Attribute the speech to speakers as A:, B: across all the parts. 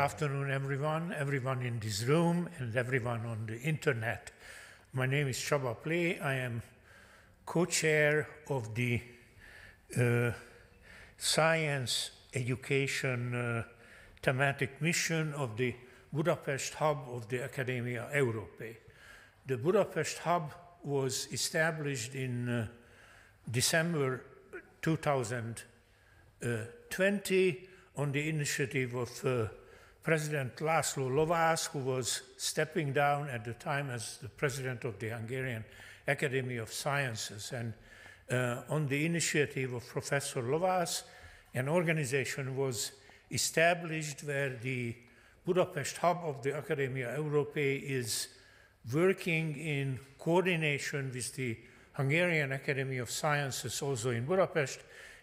A: afternoon, everyone in this room and everyone on the internet. My name is Csaba Pléh. I am co-chair of the Science Education thematic mission of the Budapest Hub of the Academia Europaea. The Budapest Hub was established in December 2020 on the initiative of President László Lovász, who was stepping down at the time as the president of the Hungarian Academy of Sciences. And on the initiative of Professor Lovász, an organization was established where the Budapest Hub of the Academia Europaea is working in coordination with the Hungarian Academy of Sciences also in Budapest,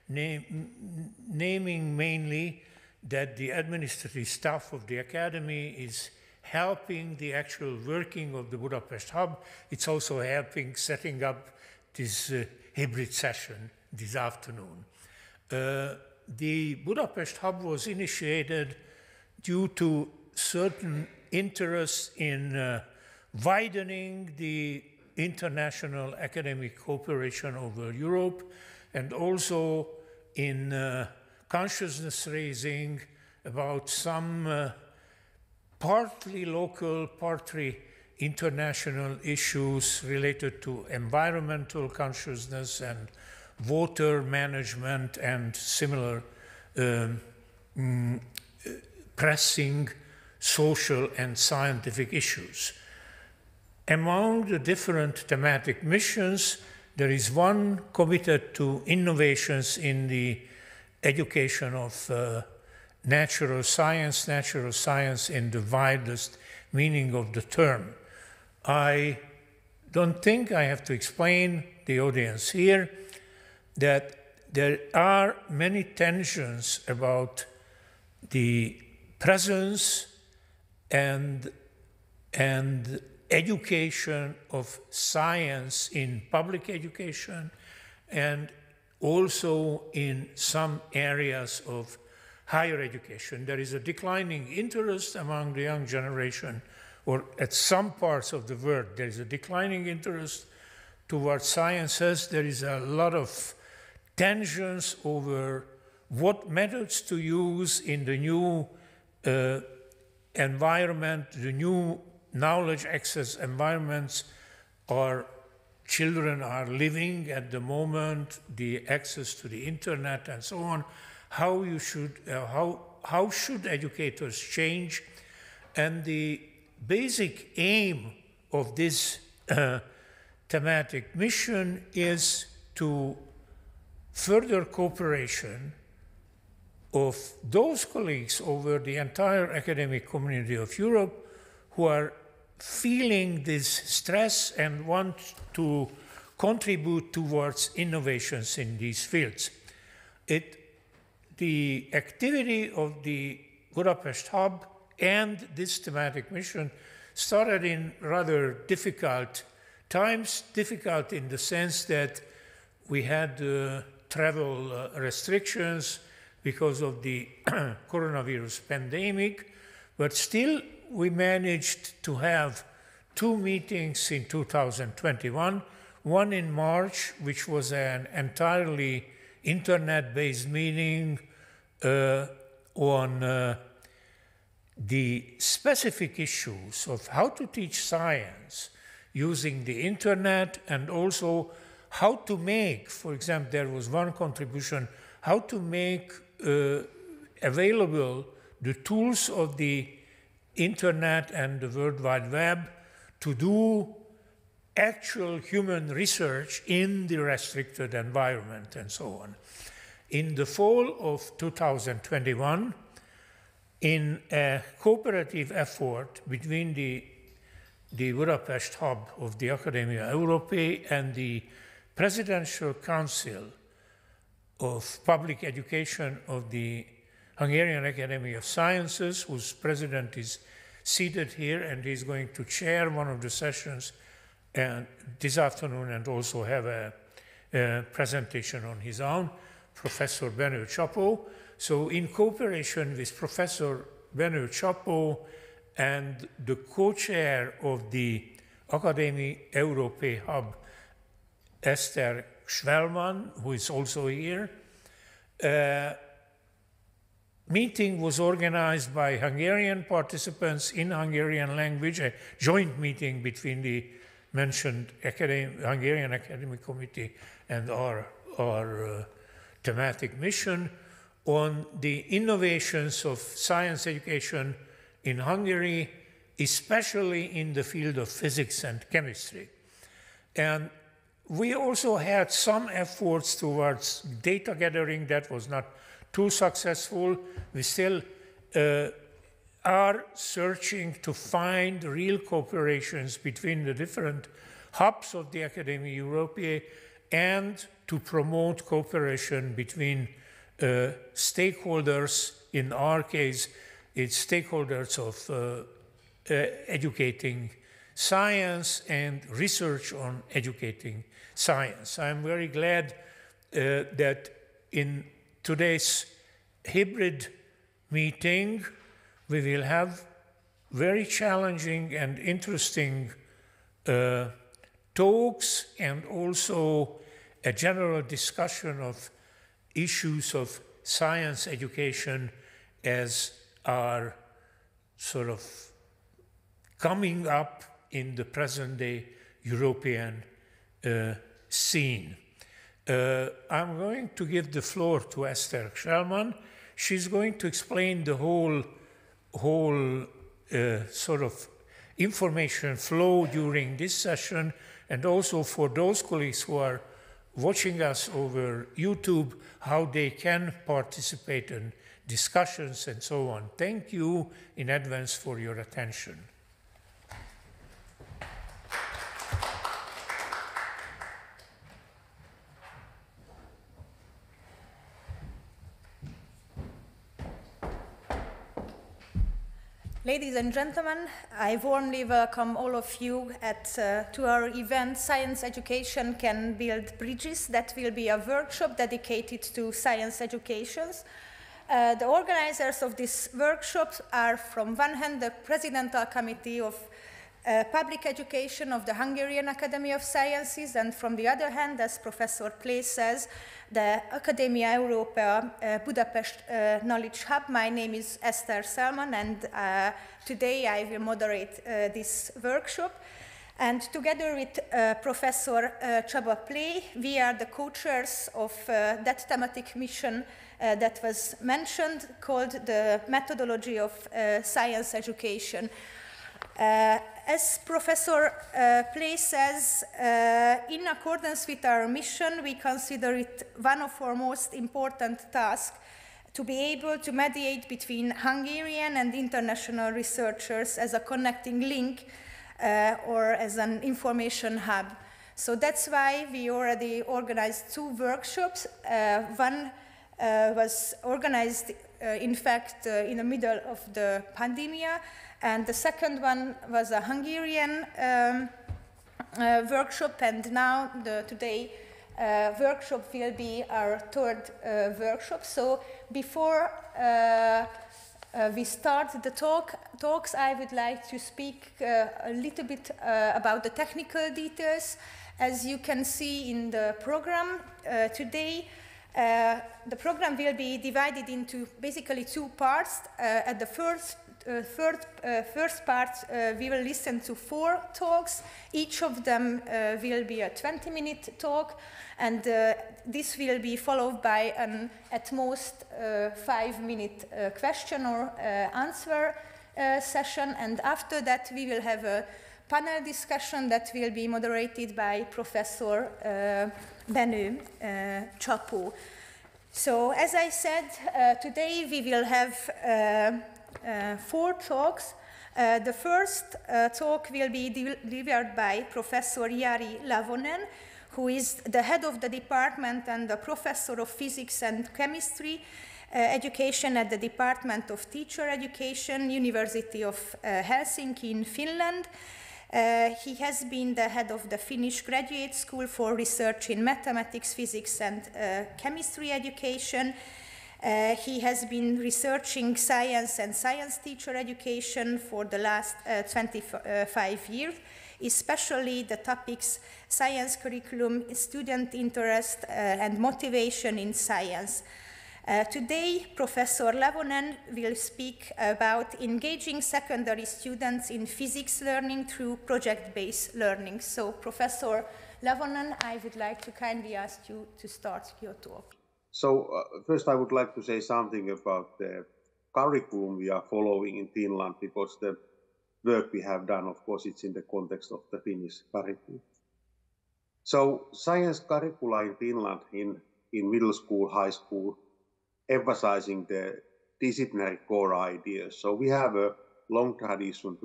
A: naming mainly that the administrative staff of the Academy is helping the actual working of the Budapest Hub. It's also helping setting up this hybrid session this afternoon. The Budapest Hub was initiated due to certain interest in widening the international academic cooperation over Europe, and also in consciousness raising about some partly local, partly international issues related to environmental consciousness and water management and similar pressing social and scientific issues. Among the different thematic missions, there is one committed to innovations in the education of natural science in the widest meaning of the term. I don't think I have to explain the audience here that there are many tensions about the presence and education of science in public education and also in some areas of higher education. There is a declining interest among the young generation, or at some parts of the world, there is a declining interest towards sciences. There is a lot of tensions over what methods to use in the new environment, the new knowledge access environments our children are living at the moment, the access to the internet and so on, how should educators change? And the basic aim of this thematic mission is to further cooperation of those colleagues over the entire academic community of Europe who are feeling this stress and want to contribute towards innovations in these fields. The activity of the Budapest Hub and this thematic mission started in rather difficult times, difficult in the sense that we had travel restrictions because of the coronavirus pandemic, but still we managed to have two meetings in 2021, one in March, which was an entirely internet-based meeting on the specific issues of how to teach science using the internet, and also how to make, for example, there was one contribution, how to make available the tools of the internet and the World Wide Web to do actual human research in the restricted environment and so on. In the fall of 2021, in a cooperative effort between the Budapest Hub of the Academia Europaea and the Presidential Council of Public Education of the Hungarian Academy of Sciences, whose president is seated here and he's going to chair one of the sessions this afternoon and also have a presentation on his own, Professor Benő Csapó. So in cooperation with Professor Benő Csapó and the co-chair of the Akadémie Európai Hub, Eszter Gselmann, who is also here. Meeting was organized by Hungarian participants in Hungarian language, a joint meeting between the mentioned Hungarian Academic Committee and our thematic mission on the innovations of science education in Hungary, especially in the field of physics and chemistry. And we also had some efforts towards data gathering that was not too successful. We still are searching to find real cooperations between the different hubs of the Académie Européenne and to promote cooperation between stakeholders. In our case, it's stakeholders of educating science and research on educating science. I'm very glad that in today's hybrid meeting, we will have very challenging and interesting talks and also a general discussion of issues of science education as are sort of coming up in the present-day European scene. I'm going to give the floor to Eszter Gselmann. She's going to explain the whole sort of information flow during this session, and also for those colleagues who are watching us over YouTube, how they can participate in discussions and so on. Thank you in advance for your attention.
B: Ladies and gentlemen, I warmly welcome all of you to our event, Science Education Can Build Bridges. That will be a workshop dedicated to science educations. The organizers of this workshop are, from one hand, the Presidential Committee of Public Education of the Hungarian Academy of Sciences, and from the other hand, as Professor Pléh says, the Akadémie Európai Budapest Knowledge Hub. My name is Eszter Gselmann, and today I will moderate this workshop. And together with Professor Csaba Pléh, we are the co-chairs of that thematic mission that was mentioned, called the Methodology of Science Education. As Professor Pléh says, in accordance with our mission, we consider it one of our most important tasks to be able to mediate between Hungarian and international researchers as a connecting link or as an information hub. So that's why we already organized 2 workshops. One was organized, in fact, in the middle of the pandemic. And the second one was a Hungarian workshop, and now today workshop will be our 3rd workshop. So before we start the talks, I would like to speak a little bit about the technical details. As you can see in the program today, the program will be divided into basically 2 parts. At the first part, we will listen to 4 talks. Each of them will be a 20-minute talk, and this will be followed by an at most 5-minute question or answer session. And after that, we will have a panel discussion that will be moderated by Professor Benő Csapó. So, as I said, today we will have 4 talks. The first talk will be delivered by Professor Jari Lavonen, who is the head of the department and the professor of physics and chemistry education at the Department of Teacher Education, University of Helsinki in Finland. He has been the head of the Finnish Graduate School for Research in Mathematics, Physics and Chemistry Education. He has been researching science and science teacher education for the last 25 years, especially the topics science curriculum, student interest, and motivation in science. Today, Professor Lavonen will speak about engaging secondary students in physics learning through project-based learning. So, Professor Lavonen, I would like to kindly ask you to start your talk.
C: So, first I would like to say something about the curriculum we are following in Finland, because the work we have done, of course, it's in the context of the Finnish curriculum. So, science curricula in Finland in middle school, high school, emphasizing the disciplinary core ideas. So we have a long tradition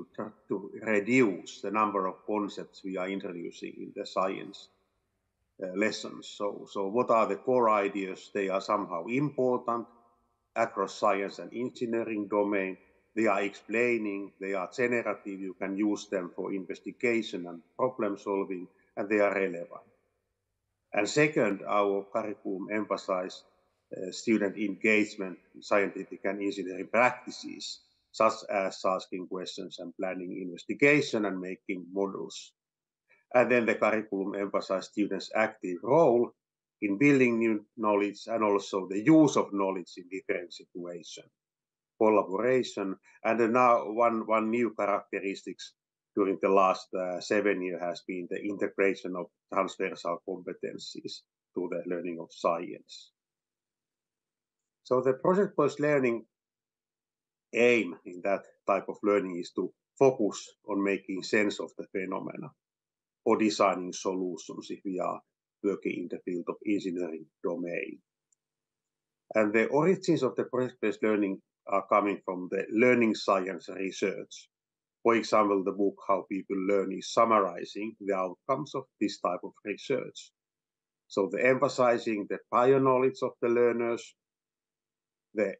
C: to reduce the number of concepts we are introducing in the science lessons. So what are the core ideas? They are somehow important across science and engineering domain. They are explaining, they are generative, you can use them for investigation and problem solving, and they are relevant. And second, our curriculum emphasizes student engagement in scientific and engineering practices, such as asking questions and planning investigation and making models. And then the curriculum emphasizes students' active role in building new knowledge and also the use of knowledge in different situations, collaboration. And now one new characteristics during the last 7 years has been the integration of transversal competencies to the learning of science. So the project-based learning aim in that type of learning is to focus on making sense of the phenomena or designing solutions if we are working in the field of engineering domain. And the origins of the project-based learning are coming from the learning science research. For example, the book How People Learn is summarizing the outcomes of this type of research. So the emphasizing the prior knowledge of the learners, the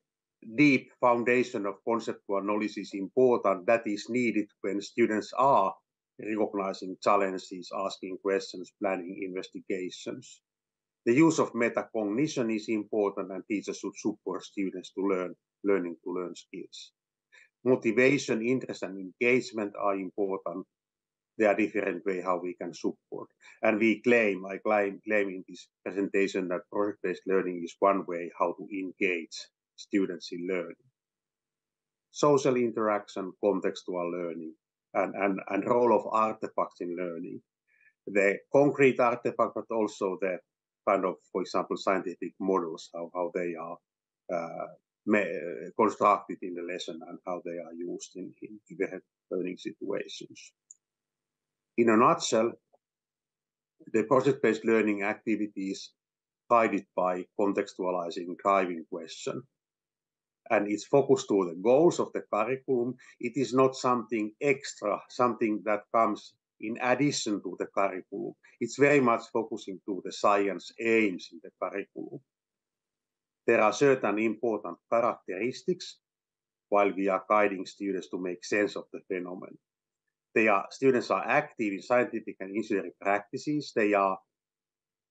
C: deep foundation of conceptual knowledge is important. That is needed when students are recognizing challenges, asking questions, planning investigations. The use of metacognition is important, and teachers should support students to learning to learn skills. Motivation, interest, and engagement are important. There are different ways how we can support. And I claim in this presentation that project-based learning is one way how to engage students in learning. Social interaction, contextual learning, and role of artifacts in learning. The concrete artifact, but also the kind of, for example, scientific models, how they are constructed in the lesson and how they are used in different learning situations. In a nutshell, the project-based learning activity is guided by contextualizing driving question, and it's focused to the goals of the curriculum. It is not something extra, something that comes in addition to the curriculum. It's very much focusing to the science aims in the curriculum. There are certain important characteristics while we are guiding students to make sense of the phenomenon. Students are active in scientific and engineering practices. They are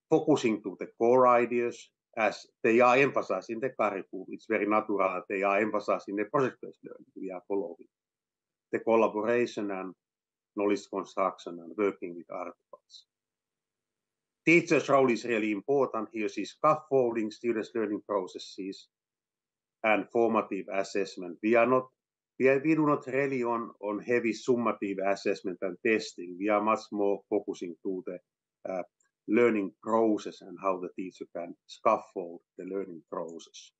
C: focusing to the core ideas as they are emphasized in the curriculum. It's very natural that they are emphasized in the project-based learning we are following. The collaboration and knowledge construction and working with artifacts. Teacher's role is really important. Here is scaffolding students' learning processes and formative assessment. We do not rely on heavy summative assessment and testing. We are much more focusing to the learning process and how the teacher can scaffold the learning process.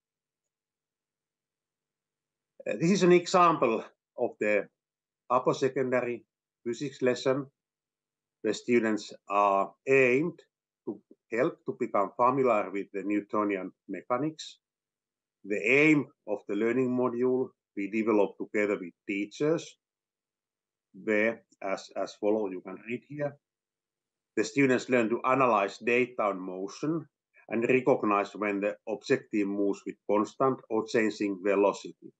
C: This is an example of the upper secondary physics lesson. The students are aimed to help to become familiar with the Newtonian mechanics. The aim of the learning module we developed together with teachers, where as follow, you can read here. The students learn to analyze data on motion and recognize when the objective moves with constant or changing velocity.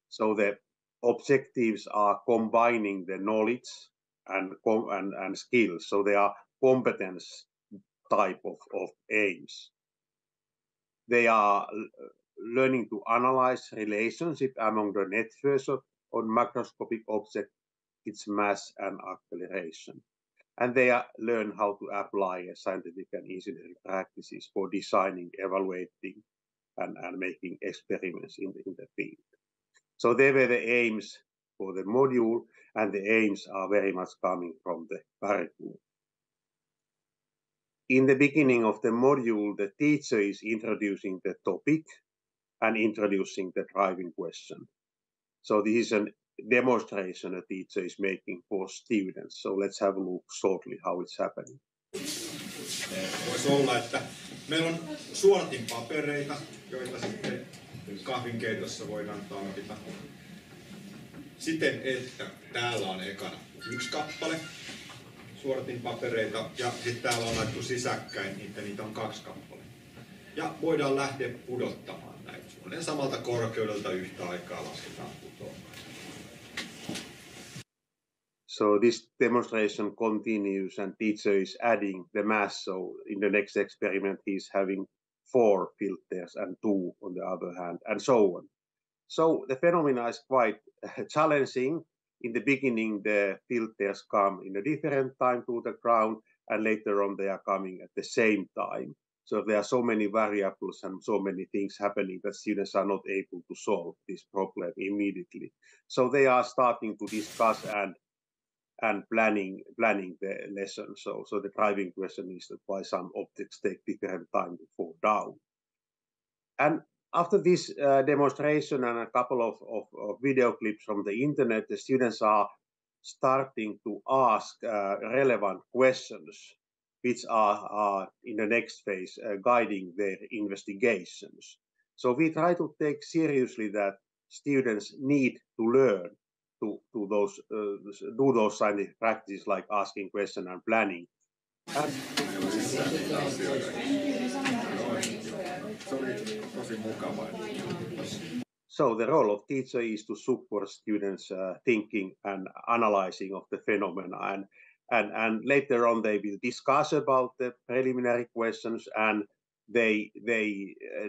C: So the objectives are combining the knowledge and skills. So they are competence type of aims. They are learning to analyze relationship among the networks on macroscopic object, its mass and acceleration. And they learn how to apply scientific and engineering practices for designing, evaluating, and making experiments in the field. So they were the aims for the module, and the aims are very much coming from the curriculum. In the beginning of the module, the teacher is introducing the topic and introducing the driving question. So this is a demonstration a teacher is making for students. So let's have a look shortly how it's happening.
D: Voisi olla, että meillä on suodatinpapereita, joita sitten kahvinkeitossa voidaan tarvita. Siten, että täällä on ekana 1 kappale suodatinpapereita ja sitten täällä on laittu sisäkkäin, niitä on 2 kappaletta. Ja voidaan lähteä pudottamaan näitä suunnilleen samalta korkeudelta yhtä aikaa lasketaan putoamaan.
C: So this demonstration continues and teacher is adding the mass. So in the next experiment, he's having 4 filters and 2 on the other hand, and so on. So the phenomena is quite challenging. In the beginning, the filters come in a different time to the ground, and later on they are coming at the same time. So there are so many variables and so many things happening that students are not able to solve this problem immediately. So they are starting to discuss and planning the lesson. So the driving question is that why some objects take different time to fall down. And after this demonstration and a couple of video clips from the internet, the students are starting to ask relevant questions, which are in the next phase guiding their investigations. So we try to take seriously that students need to learn to do those scientific practices like asking questions and planning. So the role of teacher is to support students' thinking and analyzing of the phenomena, and later on they will discuss about the preliminary questions, and they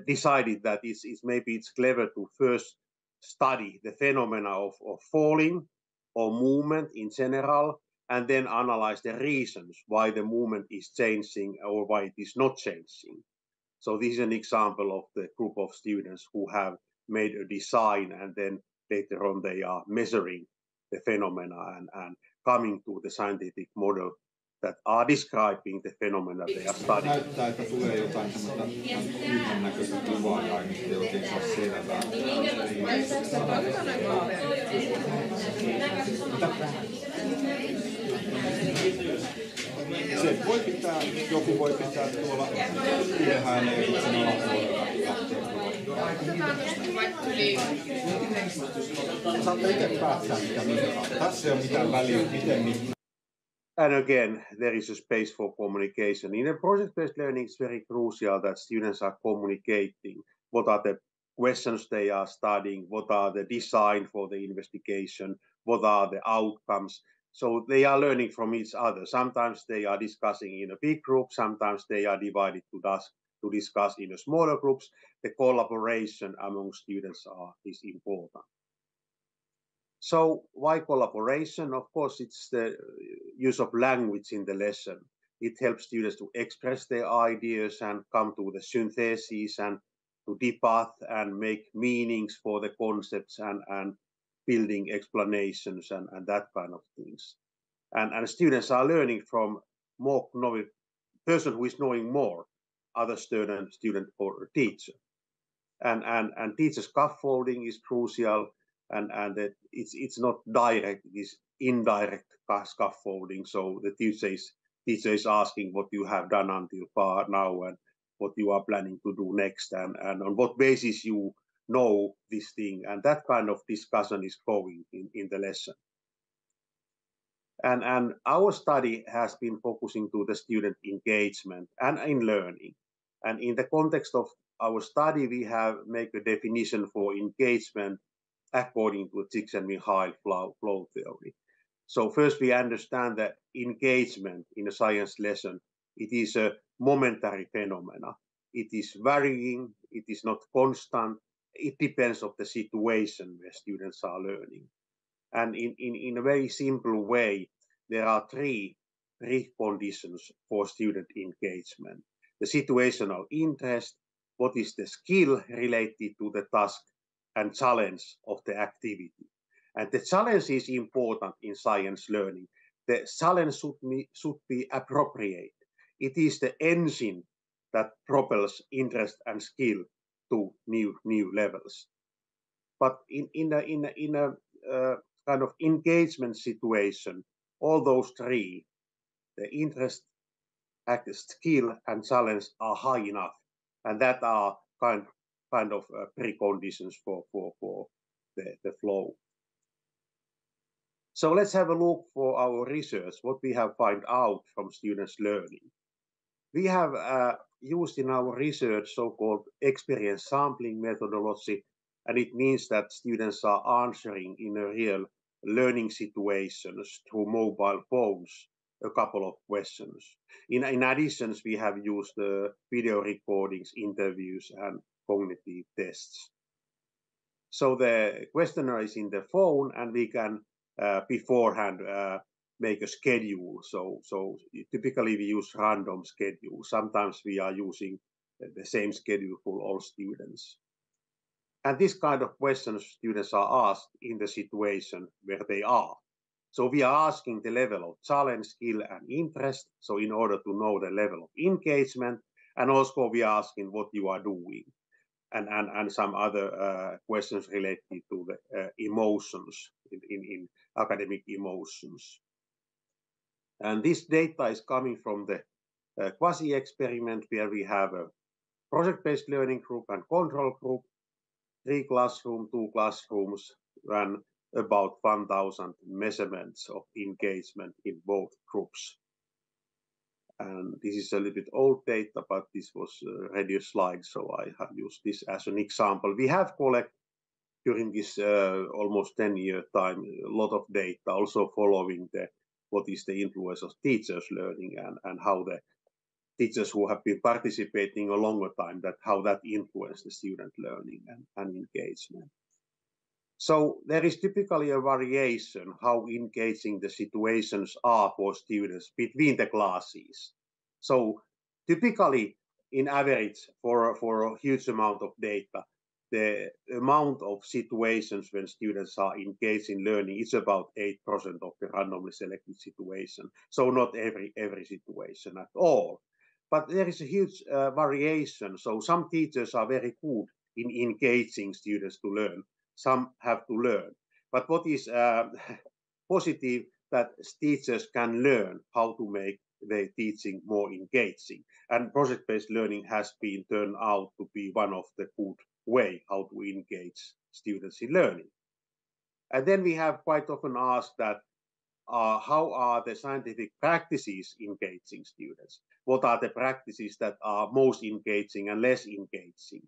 C: decided that maybe it's clever to first study the phenomena of falling or movement in general, and then analyze the reasons why the movement is changing or why it is not changing. So this is an example of the group of students who have made a design, and then later on they are measuring the phenomena and coming to the scientific model that are describing the phenomena they are studying.
D: Näyttää, että tulee jotain semmoista yhden näköistä kuvaa ja ei oikein saa selvää. Se voi pitää, joku voi pitää tuolla ylhäällä ja itse alapuolella. Saatte itse päättää, mitä mittaa. Tässä ei ole mitään väliä, miten mittaa.
C: And again, there is a space for communication. In a project-based learning, it's very crucial that students are communicating. What are the questions they are studying? What are the design for the investigation? What are the outcomes? So they are learning from each other. Sometimes they are discussing in a big group. Sometimes they are divided to discuss in a smaller groups. The collaboration among students is important. So why collaboration? Of course, it's the use of language in the lesson. It helps students to express their ideas and come to the synthesis and to debate and make meanings for the concepts and building explanations and that kind of things. And students are learning from more knowledge, person who is knowing more, other student or teacher. And teacher scaffolding is crucial. And that it's not direct, it is indirect scaffolding. So the teacher is asking what you have done until far now and what you are planning to do next, and on what basis you know this thing. And that kind of discussion is growing in the lesson. And our study has been focusing to the student engagement and in learning. And in the context of our study, we have made a definition for engagement according to Csikszentmihalyi flow theory. So first we understand that engagement in a science lesson, it is a momentary phenomena. it is varying, it is not constant, it depends on the situation where students are learning. And in a very simple way, there are three preconditions for student engagement. The situational interest, what is the skill related to the task, and challenge of the activity. And the challenge is important in science learning. The challenge should be appropriate. It is the engine that propels interest and skill to new levels. But in a kind of engagement situation, all those three, the interest, skill, and challenge are high enough, and that are kind of preconditions for the flow. So let's have a look for our research, what we have found out from students' learning. We have used in our research so-called experience sampling methodology, and it means that students are answering in a real learning situations through mobile phones a couple of questions. In addition, we have used video recordings, interviews, and cognitive tests. So the questionnaire is in the phone, and we can beforehand make a schedule. So typically we use random schedule. Sometimes we are using the same schedule for all students. And this kind of questions students are asked in the situation where they are. So we are asking the level of challenge, skill, and interest. So in order to know the level of engagement, and also we are asking what you are doing, and some other questions related to the emotions in academic emotions. And this data is coming from the quasi-experiment where we have a project-based learning group and control group, 3 classrooms, 2 classrooms, and about 1,000 measurements of engagement in both groups. And this is a little bit old data, but this was a radio slide, so I have used this as an example. We have collected during this almost 10-year time a lot of data, also following what is the influence of teachers' learning and how the teachers who have been participating a longer time, how that influenced the student learning and engagement. So there is typically a variation how engaging the situations are for students between the classes. So typically, in average, for a huge amount of data, the amount of situations when students are engaged in learning is about 8% of the randomly selected situation. So not every situation at all. But there is a huge variation. So some teachers are very good in engaging students to learn. Some have to learn. But what is positive, that teachers can learn how to make their teaching more engaging. And project-based learning has been turned out to be one of the good way how to engage students in learning. And then we have quite often asked that how are the scientific practices engaging students? What are the practices that are most engaging and less engaging?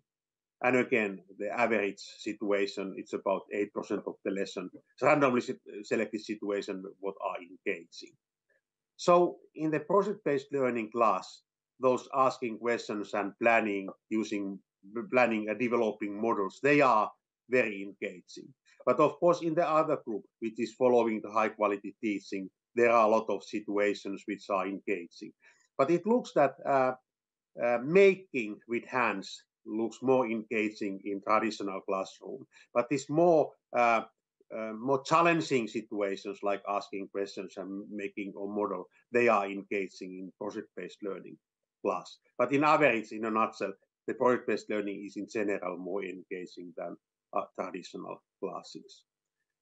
C: And again, the average situation, it's about 8% of the lesson. Randomly selected situation, what are engaging. So in the project-based learning class, those asking questions and planning and developing models, they are very engaging. But of course, in the other group, which is following the high quality teaching, there are a lot of situations which are engaging. But it looks that making with hands looks more engaging in traditional classroom, but this more challenging situations like asking questions and making a model, they are engaging in project-based learning class. But in average, in a nutshell, the project-based learning is in general more engaging than traditional classes.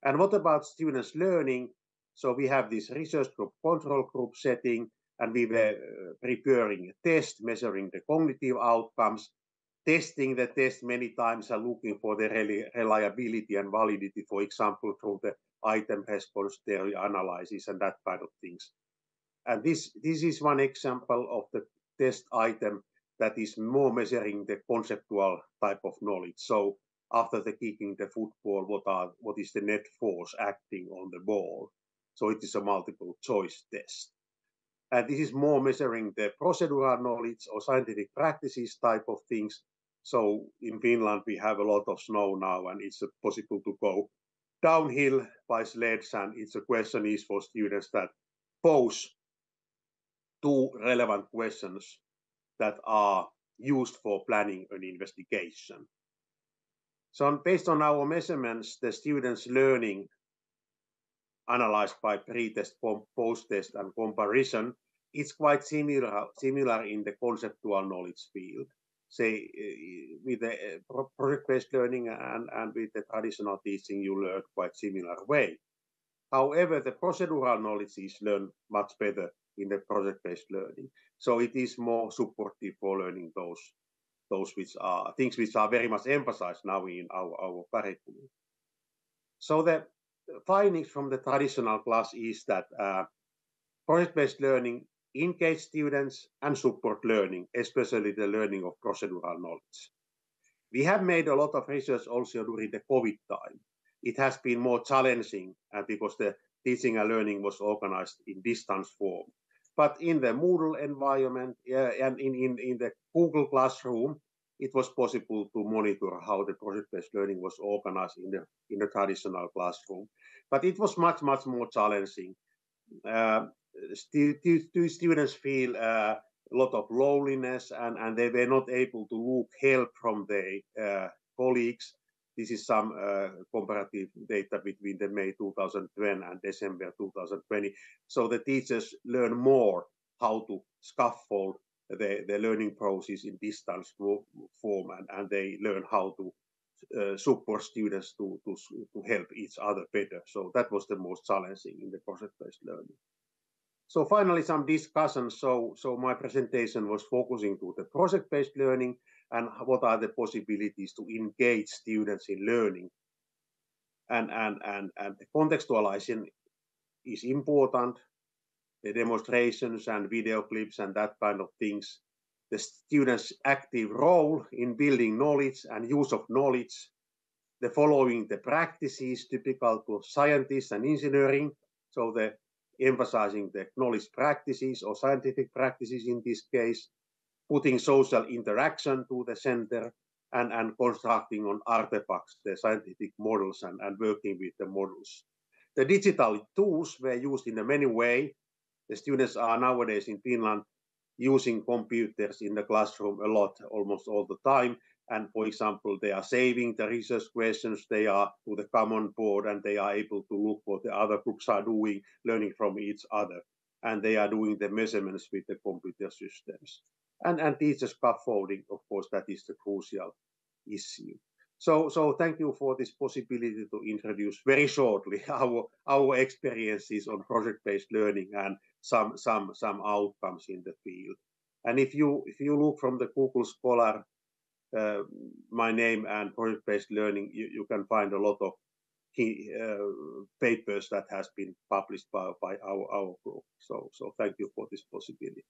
C: And what about students learning? So we have this research group, control group setting, and we were preparing a test, measuring the cognitive outcomes, testing the test many times and looking for the reliability and validity, for example, through the item response theory analysis and that kind of things. And this is one example of the test item that is more measuring the conceptual type of knowledge. So after the kicking the football, what is the net force acting on the ball? So it is a multiple choice test. This is more measuring the procedural knowledge or scientific practices type of things. So in Finland, we have a lot of snow now, and it's possible to go downhill by sleds. And the question is for students that pose 2 relevant questions that are used for planning an investigation. So based on our measurements, the students' learning analyzed by pre-test, post-test, and comparison, it's quite similar in the conceptual knowledge field. Say, with the project-based learning and with the traditional teaching, you learn quite similar way. However, the procedural knowledge is learned much better in the project-based learning. So it is more supportive for learning those which are things which are very much emphasized now in our curriculum. So the findings from the traditional class is that project-based learning engage students and support learning, especially the learning of procedural knowledge. We have made a lot of research also during the COVID time. It has been more challenging because the teaching and learning was organized in distance form. But in the Moodle environment and in the Google Classroom, it was possible to monitor how the project-based learning was organized in the traditional classroom. But it was much more challenging. Students feel a lot of loneliness, and they were not able to look help from their colleagues. This is some comparative data between the May 2020 and December 2020. So the teachers learn more how to scaffold the learning process in distance form, and they learn how to support students to help each other better. So that was the most challenging in the project-based learning. So finally, some discussions. So my presentation was focusing to the project-based learning and what are the possibilities to engage students in learning. And the contextualization is important, the demonstrations and video clips and that kind of things, the students' active role in building knowledge and use of knowledge, the following the practices typical to scientists and engineering, so the emphasizing the knowledge practices or scientific practices in this case, putting social interaction to the center, and constructing on artifacts, the scientific models, and working with the models. The digital tools were used in a many ways. The students are nowadays in Finland using computers in the classroom a lot, almost all the time. And for example, they are saving the research questions, they are to the common board, and they are able to look what the other groups are doing, learning from each other. And they are doing the measurements with the computer systems. And teacher scaffolding, of course, that is the crucial issue. So thank you for this possibility to introduce very shortly our experiences on project-based learning and some outcomes in the field. And if you look from the Google Scholar, my name and project-based learning, you can find a lot of key papers that has been published by our group. So thank you for this possibility.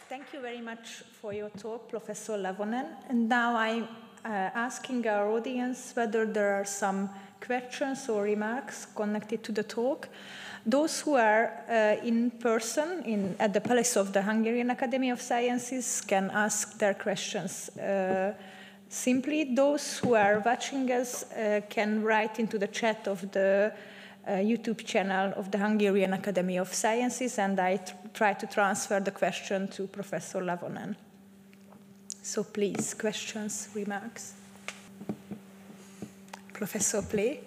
B: Thank you very much for your talk, Professor Lavonen. And now I'm asking our audience whether there are some questions or remarks connected to the talk. Those who are in person at the Palace of the Hungarian Academy of Sciences can ask their questions simply. Those who are watching us can write into the chat of the YouTube channel of the Hungarian Academy of Sciences, and I try to transfer the question to Professor Lavonen. So please, questions, remarks. Professor Pléh.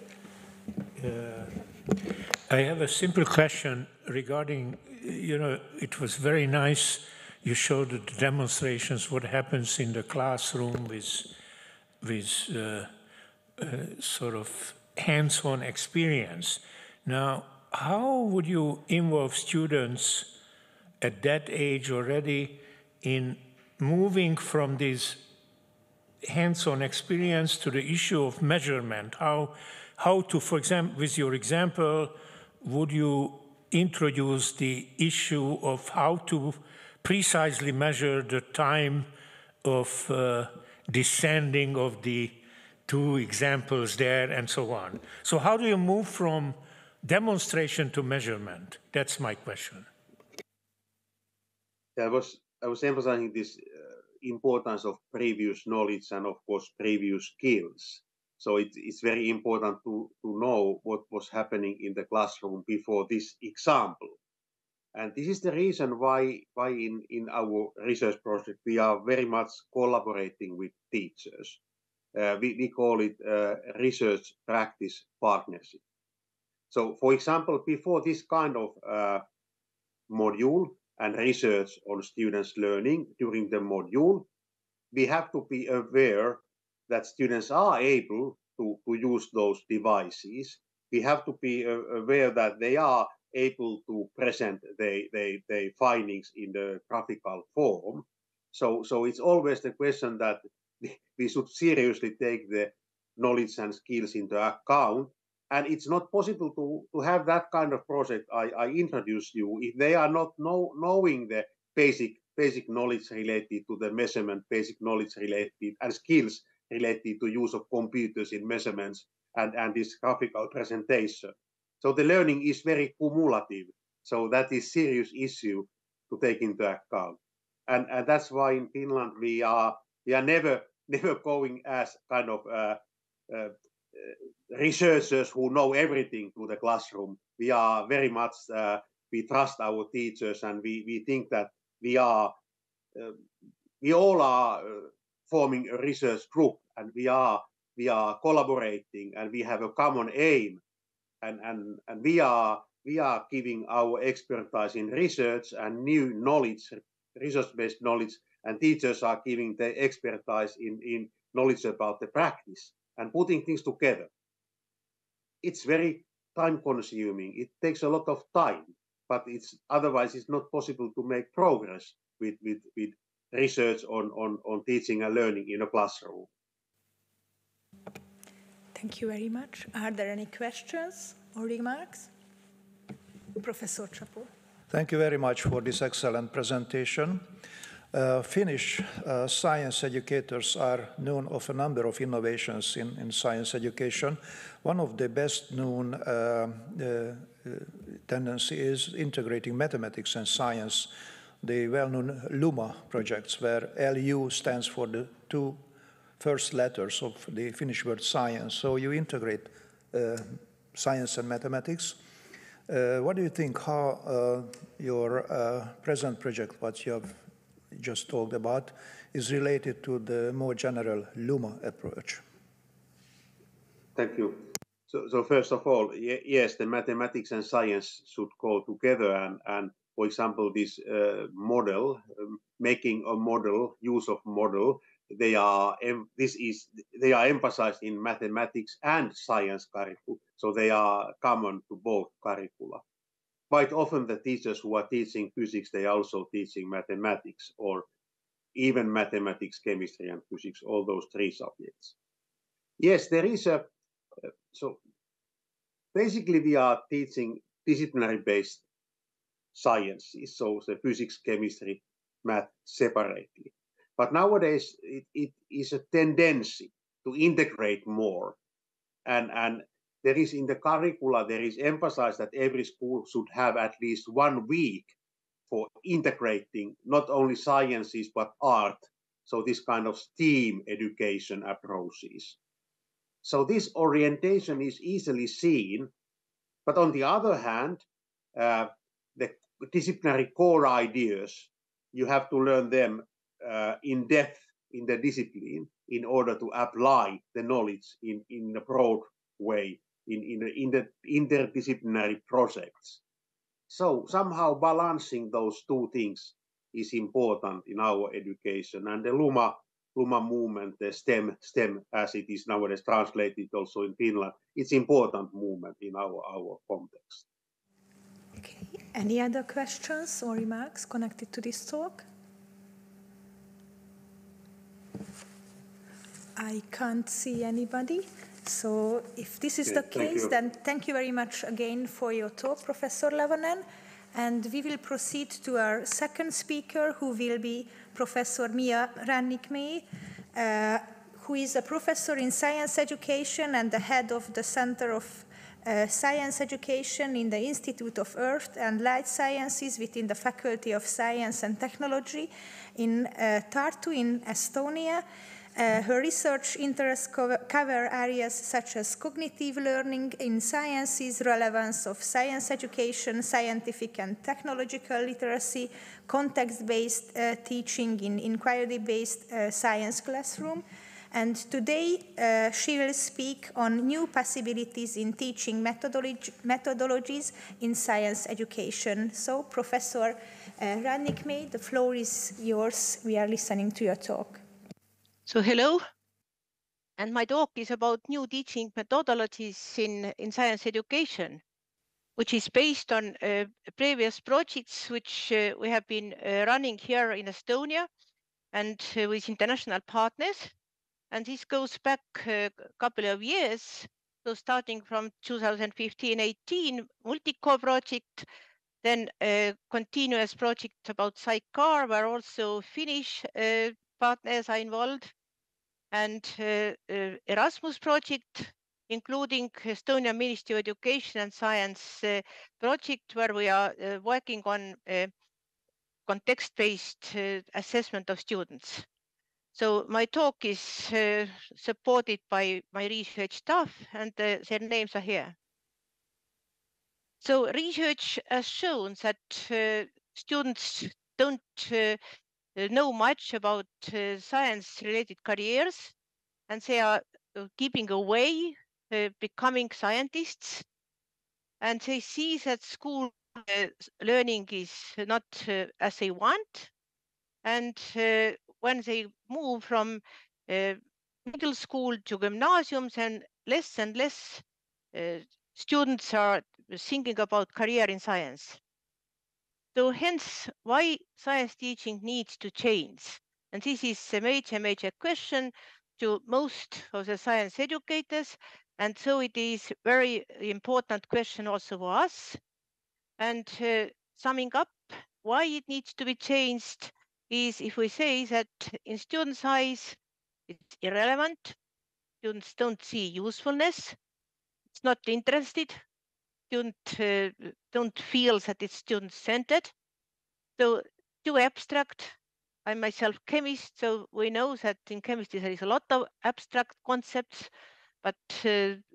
A: I have a simple question regarding, it was very nice. You showed the demonstrations, what happens in the classroom with sort of hands-on experience. Now, how would you involve students at that age already in moving from this hands-on experience to the issue of measurement? How to, for example, with your example, would you introduce the issue of how to precisely measure the time of descending of the 2 examples there, and so on. So how do you move from demonstration to measurement? That's my question.
C: I was emphasizing this importance of previous knowledge and, of course, previous skills. So it's very important to know what was happening in the classroom before this example. And this is the reason why in our research project we are very much collaborating with teachers. We call it research practice partnership. So, for example, before this kind of module and research on students' learning during the module, we have to be aware that students are able to use those devices. We have to be aware that they are able to present their findings in the graphical form. So it's always the question that we should seriously take the knowledge and skills into account. And it's not possible to have that kind of project I introduced you if they are not knowing the basic knowledge related to the measurement, basic knowledge related and skills related to use of computers in measurements and this graphical presentation. So the learning is very cumulative. So that is a serious issue to take into account. And that's why in Finland we are never going as kind of researchers who know everything to the classroom. We are very much, we trust our teachers, and we think that we all are forming a research group, and we are collaborating, and we have a common aim, and we are giving our expertise in research and new knowledge, research-based knowledge, and teachers are giving their expertise in knowledge about the practice and putting things together. It's very time-consuming. It takes a lot of time, but otherwise it's not possible to make progress with research on teaching and learning in a classroom.
B: Thank you very much. Are there any questions or remarks? Professor Csapó.
E: Thank you very much for this excellent presentation. Finnish science educators are known of a number of innovations in science education. One of the best known tendency is integrating mathematics and science, the well-known LUMA projects, where LU stands for the 2 first letters of the Finnish word science. So you integrate science and mathematics. What do you think, how your present project, what you have just talked about, is related to the more general LUMA approach?
C: Thank you. So first of all, yes, the mathematics and science should go together, and for example, this model, making a model, use of model, they are emphasized in mathematics and science curricula, so they are common to both curricula. Quite often the teachers who are teaching physics, they are also teaching mathematics, or even mathematics, chemistry, and physics, all those 3 subjects. Yes, there is so basically we are teaching disciplinary-based sciences, so the physics, chemistry, math separately. But nowadays it is a tendency to integrate more, and there is in the curricula, there is emphasized that every school should have at least 1 week for integrating not only sciences but art, so this kind of STEAM education approaches. So this orientation is easily seen, but on the other hand, the disciplinary core ideas, you have to learn them in depth in the discipline in order to apply the knowledge in a broad way in the interdisciplinary projects. So somehow balancing those 2 things is important in our education, and the LUMA movement, the STEM as it is nowadays translated also in Finland, it's important movement in our context.
B: Okay. Any other questions or remarks connected to this talk? I can't see anybody. So if this is the case, then thank you very much again for your talk, Professor Lavonen. And we will proceed to our second speaker, who will be Professor Miia Rannikmäe, who is a professor in science education and the head of the Center of Science Education in the Institute of Earth and Light Sciences within the Faculty of Science and Technology in Tartu in Estonia. Her research interests cover areas such as cognitive learning in sciences, relevance of science education, scientific and technological literacy, context-based teaching in inquiry-based science classroom. And today she will speak on new possibilities in teaching methodologies in science education. So, Professor Rannikmäe, the floor is yours. We are listening to your talk.
F: So hello, and my talk is about new teaching methodologies in science education, which is based on previous projects which we have been running here in Estonia and with international partners. And this goes back a couple of years. So starting from 2015-18 multi-core project, then a continuous project about sidecar where also Finnish partners are involved, and Erasmus project, including Estonian Ministry of Education and Science project, where we are working on context-based assessment of students. So my talk is supported by my research staff, and their names are here. So research has shown that students don't know much about science-related careers, and they are keeping away becoming scientists, and they see that school learning is not as they want, and when they move from middle school to gymnasiums, and less students are thinking about career in science. So hence why science teaching needs to change. And this is a major question to most of the science educators. And so it is a very important question also for us. And summing up why it needs to be changed is if we say that in students' eyes, it's irrelevant, students don't see usefulness, it's not interested, don't feel that it's student-centered. So too abstract. I'm myself chemist, so we know that in chemistry there is a lot of abstract concepts, but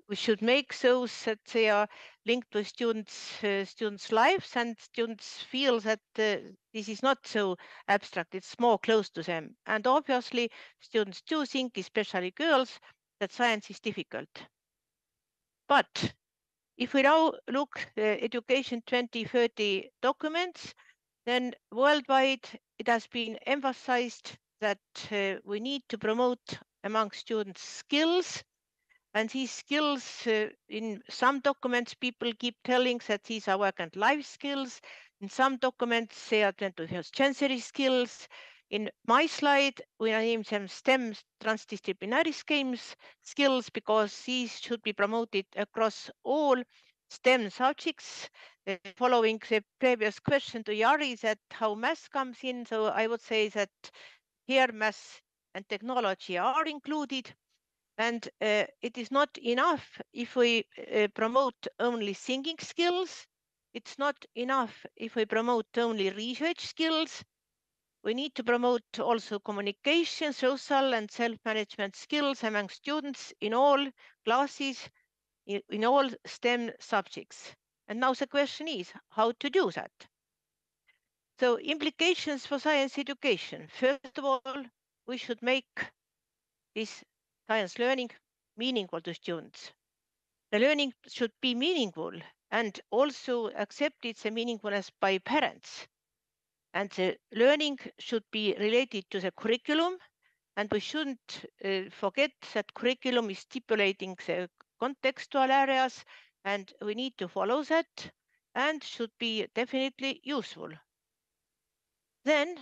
F: we should make those that they are linked to students' lives, and students feel that this is not so abstract, it's more close to them. And obviously students do think, especially girls, that science is difficult. But if we now look at Education 2030 documents, then worldwide it has been emphasized that we need to promote among students skills. And these skills, in some documents, people keep telling that these are work and life skills. In some documents, they are 21st century skills. In my slide, we name them STEM, transdisciplinary skills, because these should be promoted across all STEM subjects. Following the previous question to Jari, that how math comes in, so I would say that here math and technology are included. And it is not enough if we promote only thinking skills. It's not enough if we promote only research skills. We need to promote also communication, social and self-management skills among students in all classes, in all STEM subjects. And now the question is how to do that. So implications for science education. First of all, we should make this science learning meaningful to students. The learning should be meaningful and also accepted the meaningfulness by parents. And the learning should be related to the curriculum, and we shouldn't forget that curriculum is stipulating the contextual areas, and we need to follow that, and should be definitely useful. Then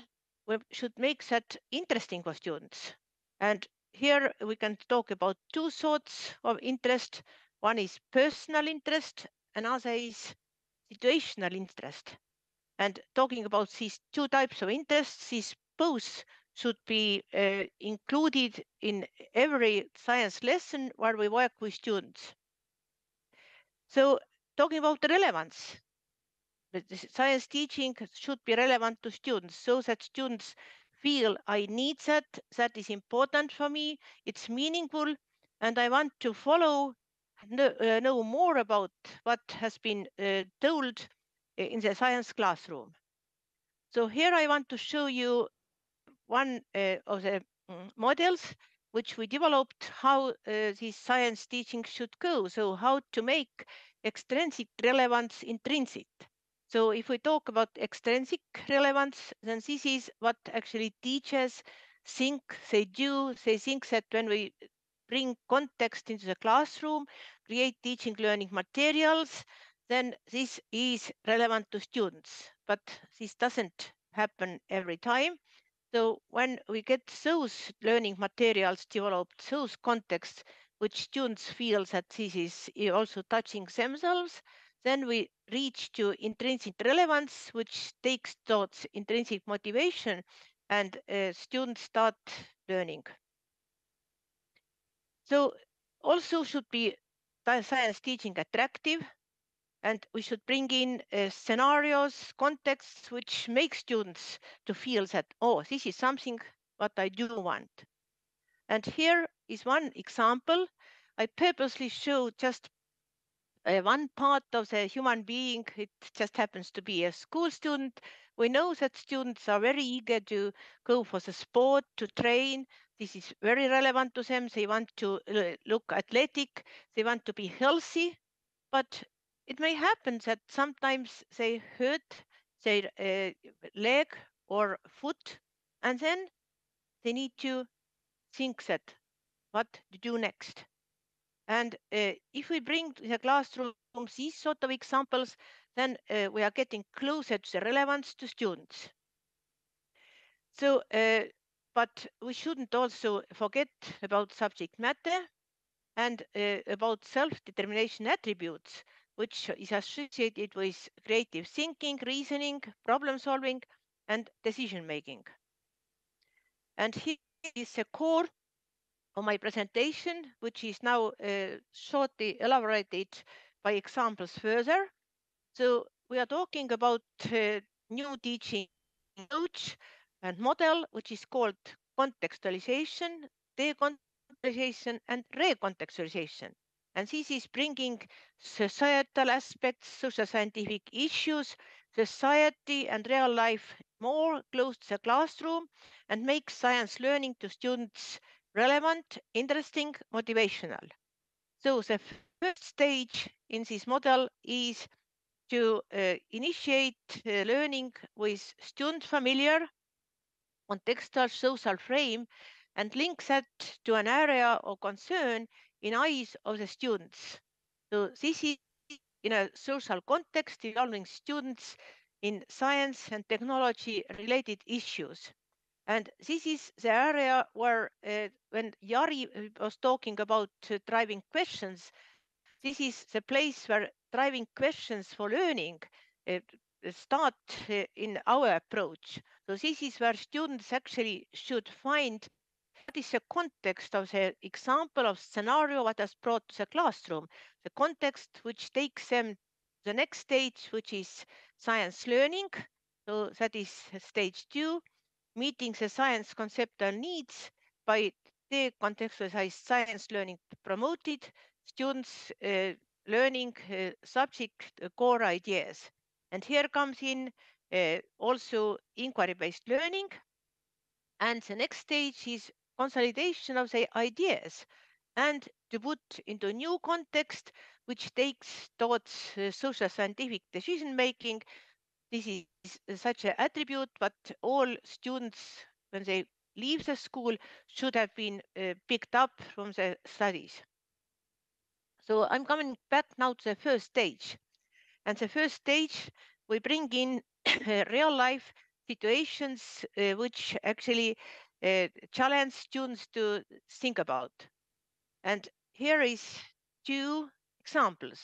F: we should make that interesting for students. And here we can talk about two sorts of interest. One is personal interest, another is situational interest. And talking about these two types of interests, these both should be included in every science lesson where we work with students. So talking about the relevance, the science teaching should be relevant to students so that students feel I need that, that is important for me, it's meaningful, and I want to follow, know more about what has been told in the science classroom. So here I want to show you one of the models which we developed, how this science teaching should go. So how to make extrinsic relevance intrinsic. So if we talk about extrinsic relevance, then this is what actually teachers think they do. They think that when we bring context into the classroom, create teaching learning materials, then this is relevant to students. But this doesn't happen every time. So when we get those learning materials developed, those contexts which students feel that this is also touching themselves, then we reach to intrinsic relevance, which takes towards intrinsic motivation, and students start learning. So also should be science teaching attractive, and we should bring in scenarios, contexts, which make students to feel that, oh, this is something what I do want. And here is one example. I purposely show just one part of the human being. It just happens to be a school student. We know that students are very eager to go for the sport, to train. This is very relevant to them. They want to look athletic. They want to be healthy. But it may happen that sometimes they hurt their leg or foot, and then they need to think that what to do next. And if we bring to the classroom these sort of examples, then we are getting closer to the relevance to students. So, but we shouldn't also forget about subject matter and about self-determination attributes, which is associated with creative thinking, reasoning, problem solving, and decision making. And here is the core of my presentation, which is now shortly elaborated by examples further. So we are talking about new teaching approach and model, which is called contextualization, decontextualization, and recontextualization. And this is bringing societal aspects, social scientific issues, society and real life more close to the classroom, and make science learning to students relevant, interesting, motivational. So the first stage in this model is to initiate learning with student familiar contextual social frame and link that to an area of concern in eyes of the students. So this is in a social context involving students in science and technology related issues. And this is the area where when Jari was talking about driving questions, this is the place where driving questions for learning start in our approach. So this is where students actually should find what is the context of the example of scenario what has brought to the classroom, the context which takes them to the next stage, which is science learning. So that is stage 2, meeting the science conceptual needs by the contextualized science learning promoted, students learning subject core ideas. And here comes in also inquiry-based learning. And the next stage is consolidation of the ideas and to put into a new context, which takes towards social scientific decision making. This is such an attribute, but all students, when they leave the school, should have been picked up from the studies. So I'm coming back now to the first stage. And the first stage, we bring in real life situations which actually challenge students to think about. And here is 2 examples.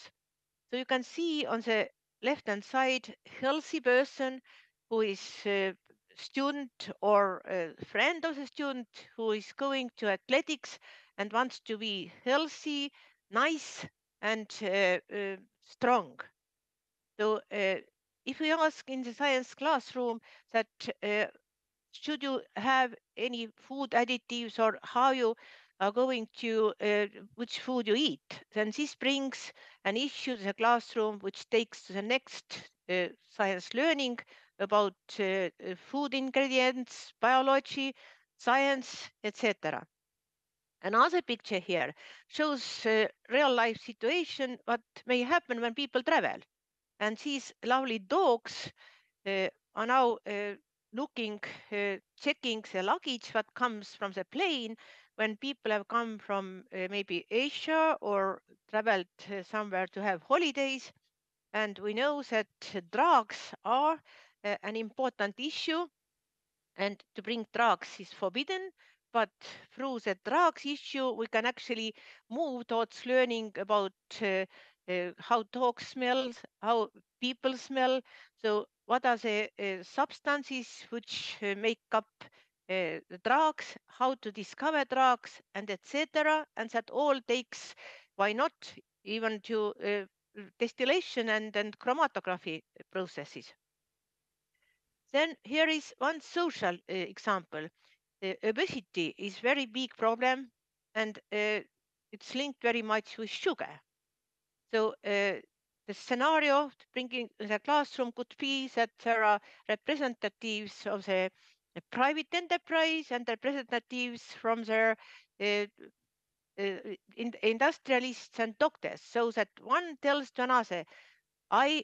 F: So you can see on the left-hand side, healthy person who is student or a friend of the student who is going to athletics and wants to be healthy, nice, and strong. So if we ask in the science classroom that should you have any food additives or how you are going to which food you eat, then this brings an issue to the classroom which takes to the next science learning about food ingredients, biology, science, etc. Another picture here shows real life situation what may happen when people travel. And these lovely dogs are now looking, checking the luggage that comes from the plane when people have come from maybe Asia or traveled somewhere to have holidays. And we know that drugs are an important issue, and to bring drugs is forbidden. But through the drugs issue, we can actually move towards learning about how dogs smell, how people smell. So what are the substances which make up the drugs, how to discover drugs, and etc. And that all takes, why not, even to distillation and chromatography processes. Then here is one social example. Obesity is very big problem, and it's linked very much with sugar. So the scenario to bringing the classroom could be that there are representatives of the private enterprise and representatives from their industrialists and doctors, so that one tells to another, I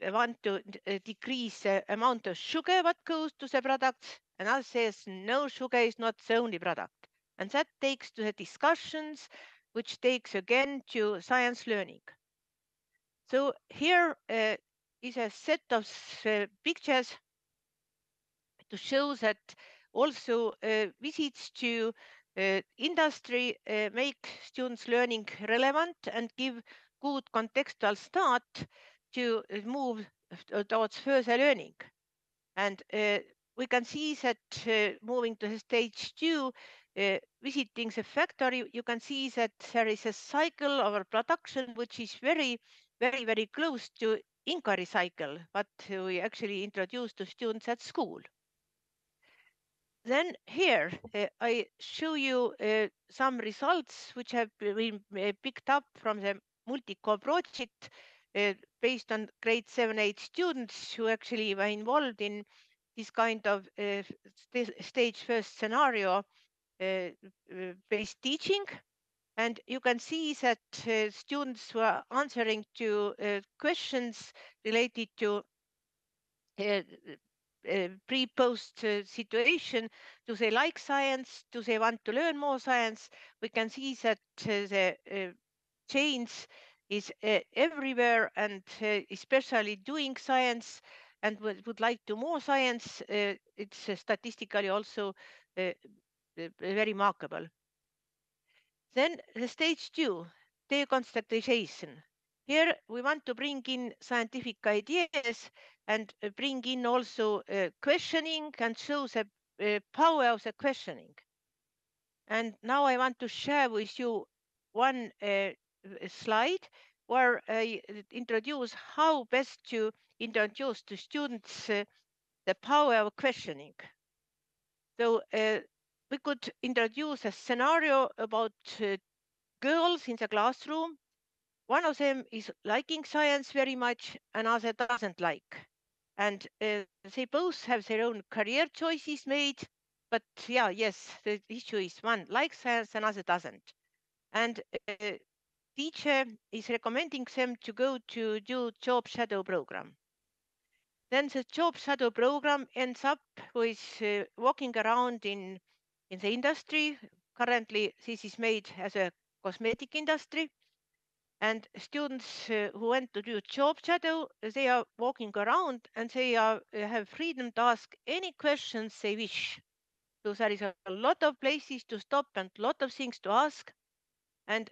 F: want to decrease the amount of sugar what goes to the products, and other says no, sugar is not the only product. And that takes to the discussions, which takes again to science learning. So here is a set of pictures to show that also visits to industry make students' learning relevant and give good contextual start to move towards further learning. And we can see that moving to the stage 2, visiting the factory, you can see that there is a cycle of production which is very, very, very close to inquiry cycle, what we actually introduced to students at school. Then here I show you some results which have been picked up from the multi-core project based on grade 7-8 students who actually were involved in this kind of stage first scenario based teaching. And you can see that students were answering to questions related to pre-post situation. Do they like science? Do they want to learn more science? We can see that the change is everywhere, and especially doing science and would like to more science. It's statistically also very remarkable. Then the stage 2, deconstructization. Here we want to bring in scientific ideas and bring in also questioning and show the power of the questioning. And now I want to share with you one slide where I introduce how best to introduce to students the power of questioning. So we could introduce a scenario about girls in the classroom. One of them is liking science very much, another doesn't like. And they both have their own career choices made. But yeah, yes, the issue is one likes science, another doesn't. And teacher is recommending them to go to do job shadow program. Then the job shadow program ends up with walking around in the industry. Currently, this is made as a cosmetic industry. And students who went to do job shadow, they are walking around and they have freedom to ask any questions they wish. So there is a lot of places to stop and a lot of things to ask. And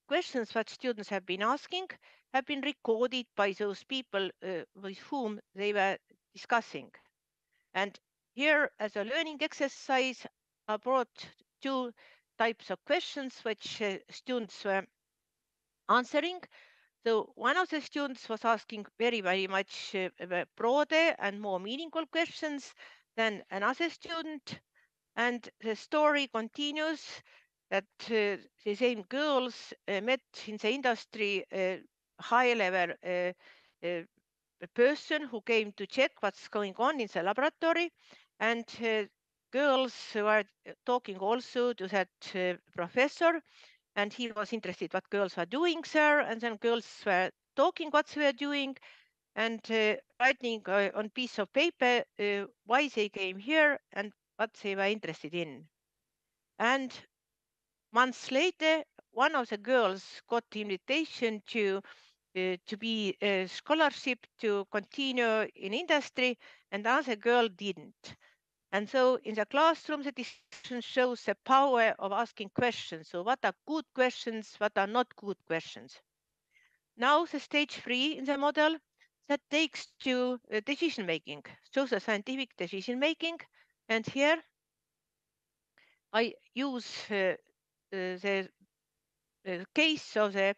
F: questions that students have been asking have been recorded by those people with whom they were discussing. And here, as a learning exercise, I brought 2 types of questions which students were answering. So one of the students was asking very, very much broader and more meaningful questions than another student. And the story continues that the same girls met in the industry high-level person who came to check what's going on in the laboratory. And girls were talking also to that professor, and he was interested what girls were doing there. And then girls were talking what they were doing and writing on piece of paper why they came here and what they were interested in. And months later, one of the girls got the invitation to be a scholarship to continue in industry, and the other girl didn't. And so in the classroom, the discussion shows the power of asking questions. So what are good questions? What are not good questions? Now the stage 3 in the model that takes to decision making, shows the scientific decision making. And here I use the case of the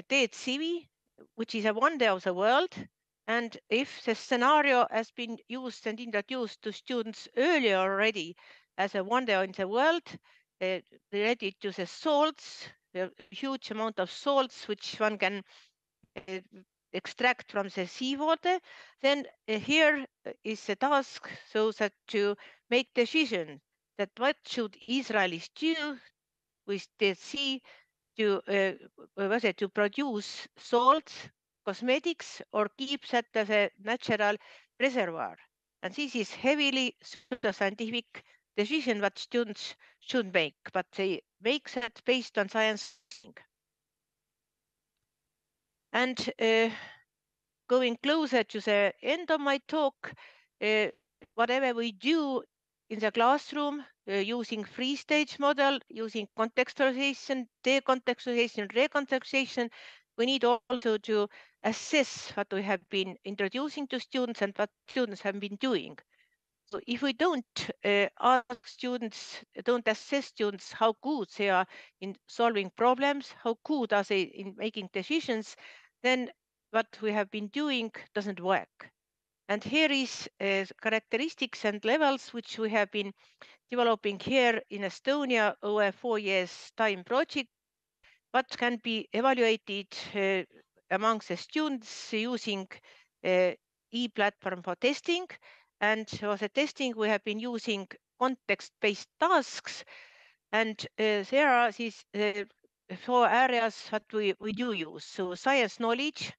F: dead CV, which is a wonder of the world. And if the scenario has been used and introduced to students earlier already as a wonder in the world, related to the salts, the huge amount of salts which one can extract from the seawater, then here is the task so that to make decision that what should Israelis do with the sea to whether to produce salt, cosmetics, or keep that as a natural reservoir. And this is heavily scientific decision what students should make, but they make that based on science. And going closer to the end of my talk, whatever we do in the classroom, using 3-stage model, using contextualization, decontextualization, recontextualization, we need also to assess what we have been introducing to students and what students have been doing. So if we don't ask students, don't assess students how good they are in solving problems, how good are they in making decisions, then what we have been doing doesn't work. And here is characteristics and levels which we have been developing here in Estonia over 4 years time project, what can be evaluated amongst the students using e-platform for testing. And for the testing, we have been using context-based tasks. And there are these 4 areas that we do use. So science knowledge,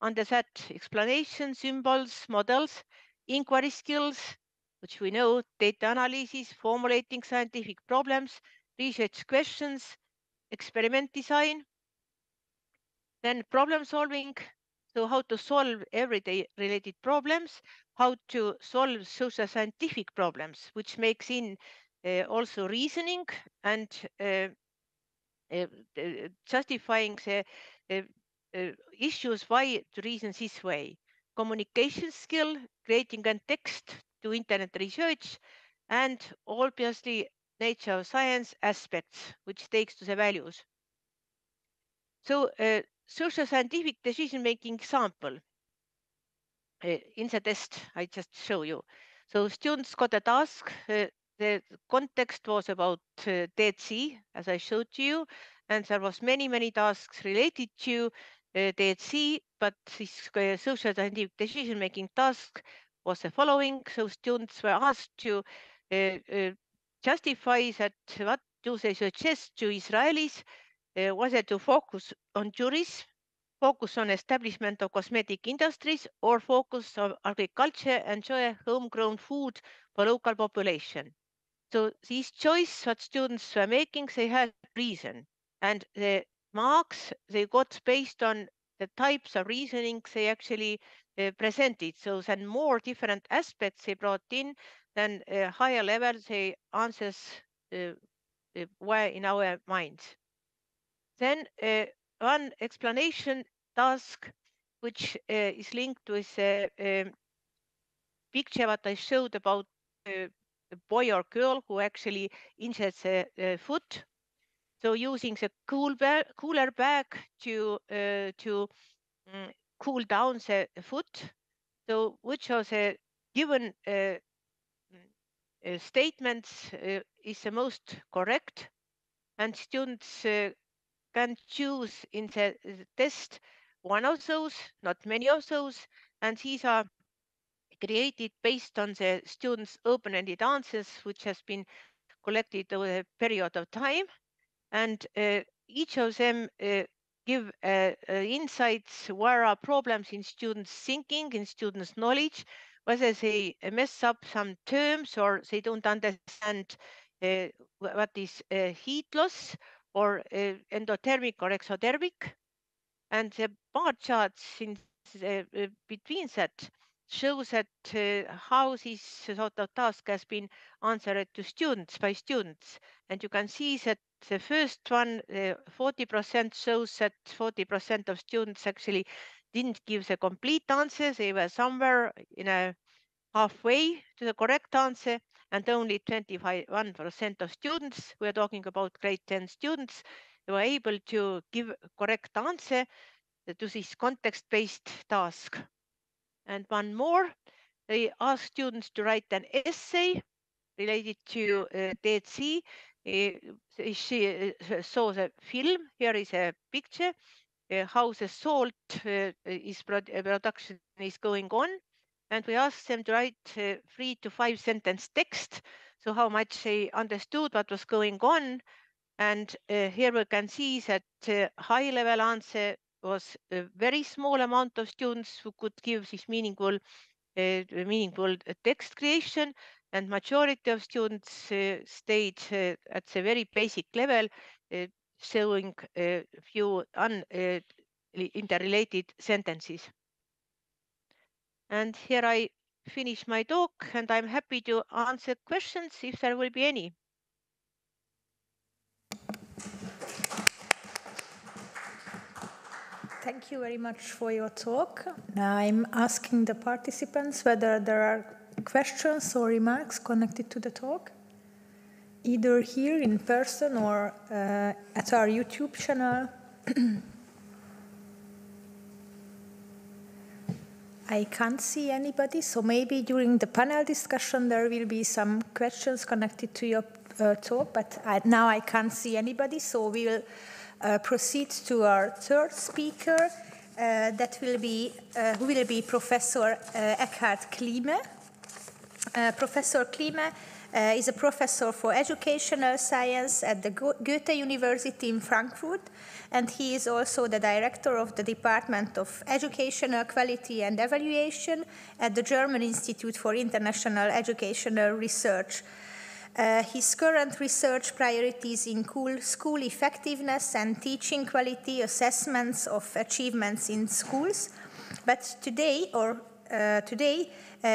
F: under that explanation, symbols, models, inquiry skills, which we know, data analysis, formulating scientific problems, research questions, experiment design, then problem solving, so how to solve everyday related problems, how to solve social scientific problems, which makes in also reasoning and justifying the issues why to reason this way. Communication skill, creating a text to internet research, and obviously nature of science aspects, which takes to the values. So social scientific decision-making example in the test I just show you. So students got a task. The context was about Dead Sea, as I showed to you, and there was many tasks related to Dead Sea, but this social scientific decision-making task was the following. So students were asked to justify that what do they suggest to Israelis, whether to focus on tourism, focus on establishment of cosmetic industries, or focus on agriculture and enjoy homegrown food for local population. So these choices that students were making, they had reason. And the marks they got based on the types of reasoning they actually presented. So then more different aspects they brought in, then higher level the answers were in our minds. Then one explanation task, which is linked with picture what I showed about a boy or girl who actually injured the foot. So using the cooler bag to cool down the foot. So which of the given statements is the most correct, and students can choose in the test one of those, not many of those, and these are created based on the students' open-ended answers, which has been collected over a period of time, and each of them give insights where are problems in students' thinking, in students' knowledge, whether they mess up some terms or they don't understand what is heat loss or endothermic or exothermic. And the bar charts in between that shows that how this sort of task has been answered to students by students. And you can see that the first one, 40% shows that 40% of students actually didn't give the complete answer. They were somewhere in a halfway to the correct answer, and only 21% of students, we're talking about grade 10 students, were able to give correct answer to this context-based task. And one more, they asked students to write an essay related to DHC. She saw the film. Here is a picture how the salt production is going on. And we asked them to write 3 to 5 sentence text, so how much they understood what was going on. And here we can see that high-level answer was a very small amount of students who could give this meaningful text creation, and majority of students stayed at the very basic level, showing a few interrelated sentences. And here I finish my talk, and I'm happy to answer questions if there will be any.
B: Thank you very much for your talk. Now I'm asking the participants whether there are questions or remarks connected to the talk, either here in person or at our YouTube channel. I can't see anybody, so maybe during the panel discussion there will be some questions connected to your talk, but now I can't see anybody, so we'll proceed to our third speaker, that will be who will be Professor Eckhard Klieme. Professor Klieme is a professor for educational science at the Goethe University in Frankfurt, and he is also the director of the Department of Educational Quality and Evaluation at the German Institute for International Educational Research. His current research priorities include school effectiveness and teaching quality assessments of achievements in schools. But today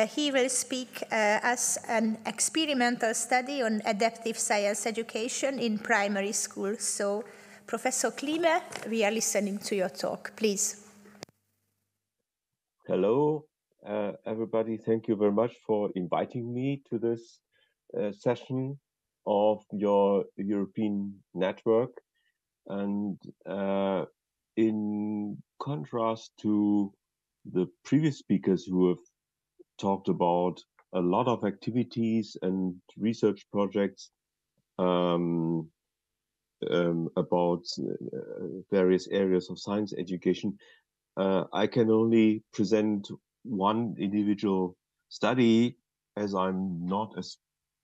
B: he will speak as an experimental study on adaptive science education in primary schools. So, Professor Klieme, we are listening to your talk. Please.
G: Hello, everybody. Thank you very much for inviting me to this session of your European network. And in contrast to the previous speakers who have talked about a lot of activities and research projects about various areas of science education, I can only present one individual study, as I'm not a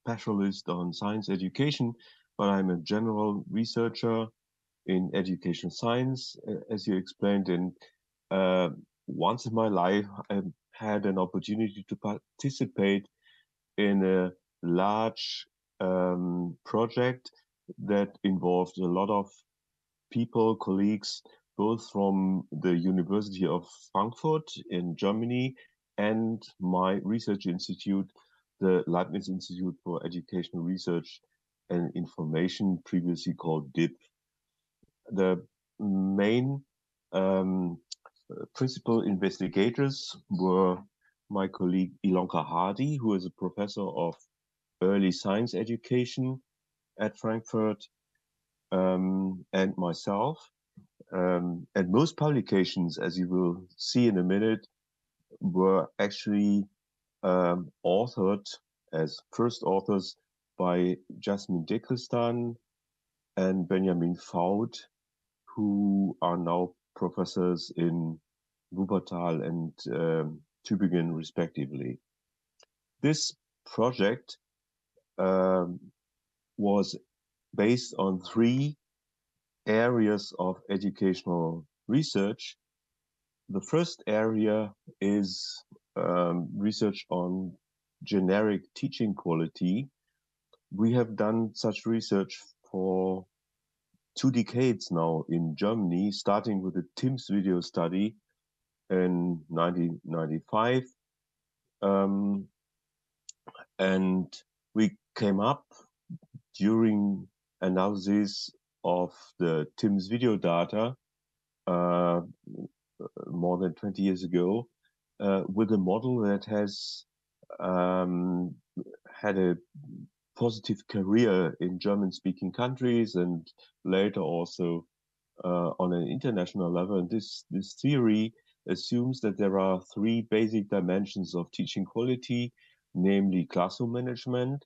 G: specialist on science education, but I'm a general researcher in education science, as you explained. And once in my life, I had an opportunity to participate in a large project that involved a lot of people, colleagues, both from the University of Frankfurt in Germany and my research institute, the Leibniz Institute for Educational Research and Information, previously called DIPF. The main principal investigators were my colleague Ilonka Hardy, who is a professor of early science education at Frankfurt, and myself. And most publications, as you will see in a minute, were actually authored as first authors by Jasmine Dekristan and Benjamin Faut, who are now professors in Wuppertal and Tübingen, respectively. This project was based on 3 areas of educational research. The first area is research on generic teaching quality. We have done such research for 2 decades now in Germany, starting with the TIMSS video study in 1995. And we came up during analysis of the TIMSS video data more than 20 years ago with a model that has had a positive career in German-speaking countries and later also on an international level. And this theory assumes that there are 3 basic dimensions of teaching quality, namely classroom management,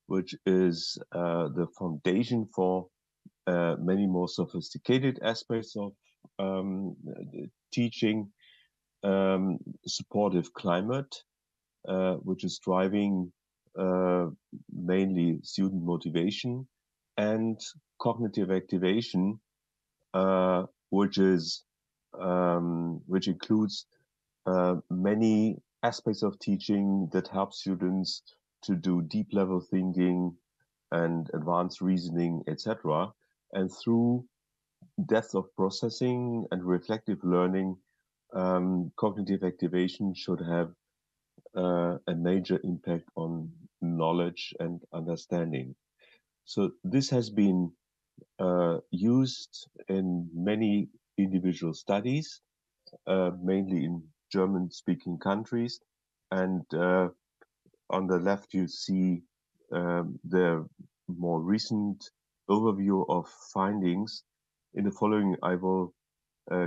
G: which is the foundation for many more sophisticated aspects of teaching, supportive climate, which is driving mainly student motivation, and cognitive activation, which includes many aspects of teaching that help students to do deep level thinking and advanced reasoning, etc. And through depth of processing and reflective learning, cognitive activation should have a major impact on knowledge and understanding. So this has been used in many individual studies, mainly in German-speaking countries. And on the left, you see the more recent overview of findings. In the following, I will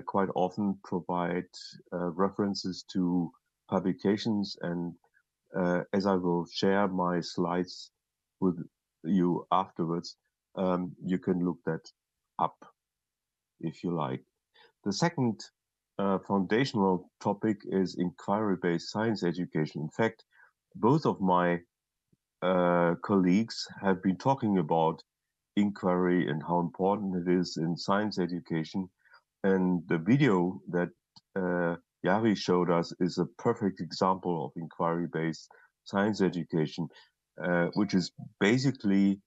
G: quite often provide references to publications, and as I will share my slides with you afterwards, you can look that up if you like. The second foundational topic is inquiry-based science education. In fact, both of my colleagues have been talking about inquiry and how important it is in science education. And the video that Jari showed us is a perfect example of inquiry-based science education, which is basically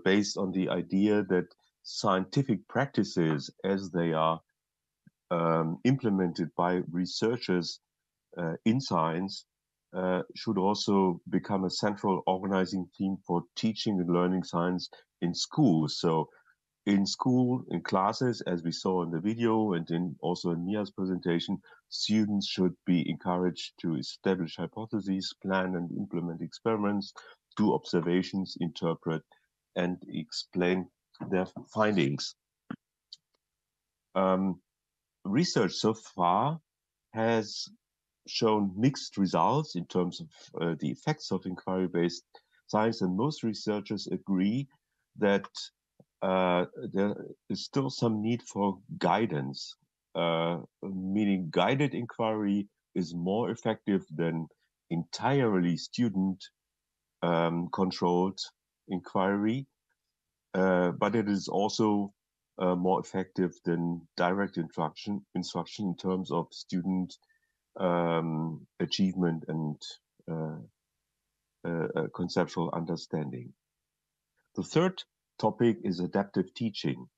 G: based on the idea that scientific practices, as they are implemented by researchers in science, should also become a central organizing theme for teaching and learning science in schools. So in school, in classes, as we saw in the video and also in Mia's presentation, students should be encouraged to establish hypotheses, plan and implement experiments, do observations, interpret and explain their findings. Research so far has shown mixed results in terms of the effects of inquiry-based science, and most researchers agree that there is still some need for guidance, meaning guided inquiry is more effective than entirely student-controlled inquiry, but it is also more effective than direct instruction in terms of student achievement and conceptual understanding. The third topic is adaptive teaching.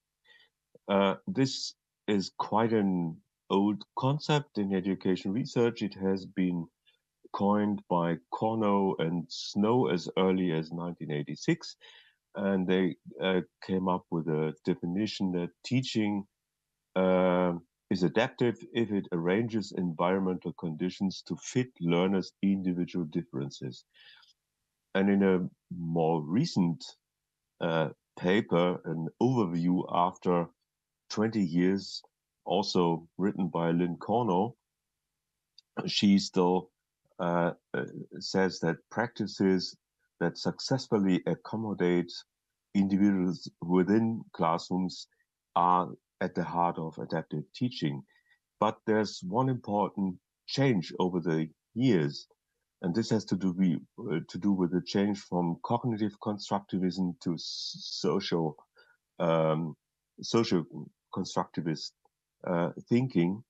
G: This is quite an old concept in education research. It has been coined by Corno and Snow as early as 1986, and they came up with a definition that teaching is adaptive if it arranges environmental conditions to fit learners' individual differences. And in a more recent paper, an overview after 20 years, also written by Lynn Corno, she still says that practices that successfully accommodate individuals within classrooms are at the heart of adaptive teaching. But there's one important change over the years, and this has to do with the change from cognitive constructivism to social constructivist thinking.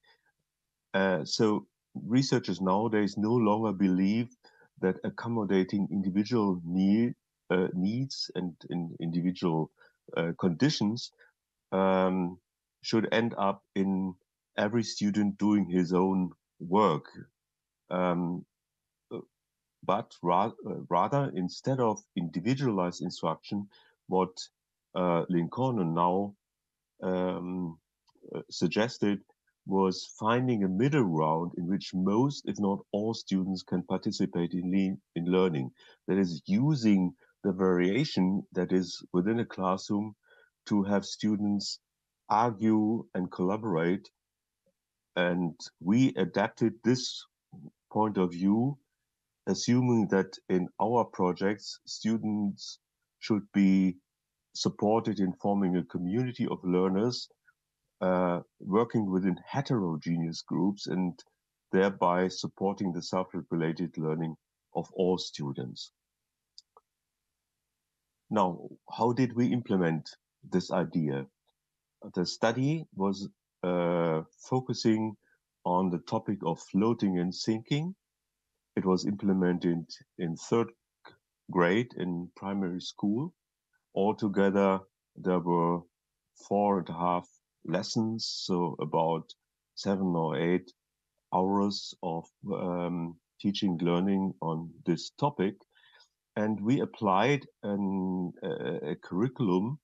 G: So researchers nowadays no longer believe that accommodating individual needs and individual conditions should end up in every student doing his own work. But rather, instead of individualized instruction, what Lincoln now suggested was finding a middle ground in which most, if not all, students can participate in learning. That is, using the variation that is within a classroom to have students argue and collaborate. And we adapted this point of view, assuming that in our projects, students should be supported in forming a community of learners working within heterogeneous groups and thereby supporting the self-regulated learning of all students. Now, how did we implement this idea? The study was focusing on the topic of floating and sinking. It was implemented in 3rd grade in primary school. Altogether, there were 4.5 lessons, so about 7 or 8 hours of teaching, learning on this topic. And we applied a curriculum,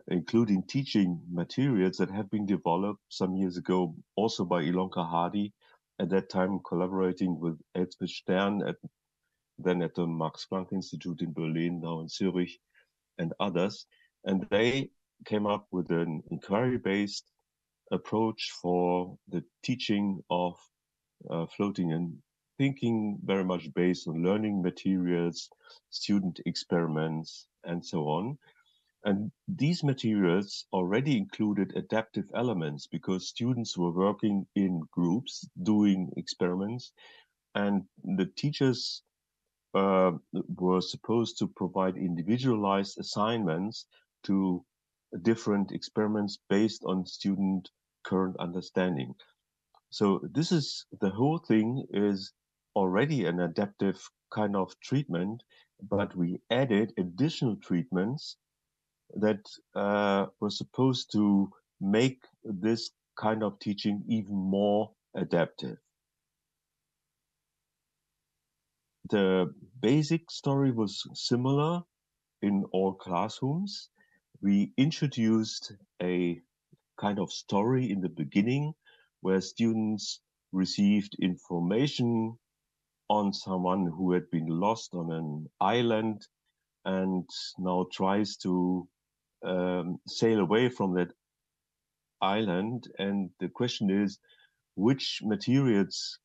G: including teaching materials that have been developed some years ago, also by Ilonka Hardy, at that time collaborating with Elsbeth Stern, then at the Max Planck Institute in Berlin, now in Zurich, and others. And they came up with an inquiry-based approach for the teaching of floating and thinking, very much based on learning materials, student experiments, and so on. And these materials already included adaptive elements because students were working in groups, doing experiments, and the teachers were supposed to provide individualized assignments to different experiments based on student current understanding. So this is, the whole thing is already an adaptive kind of treatment, but we added additional treatments that were supposed to make this kind of teaching even more adaptive. The basic story was similar in all classrooms. We introduced a kind of story in the beginning where students received information on someone who had been lost on an island and now tries to sail away from that island. And the question is, which materials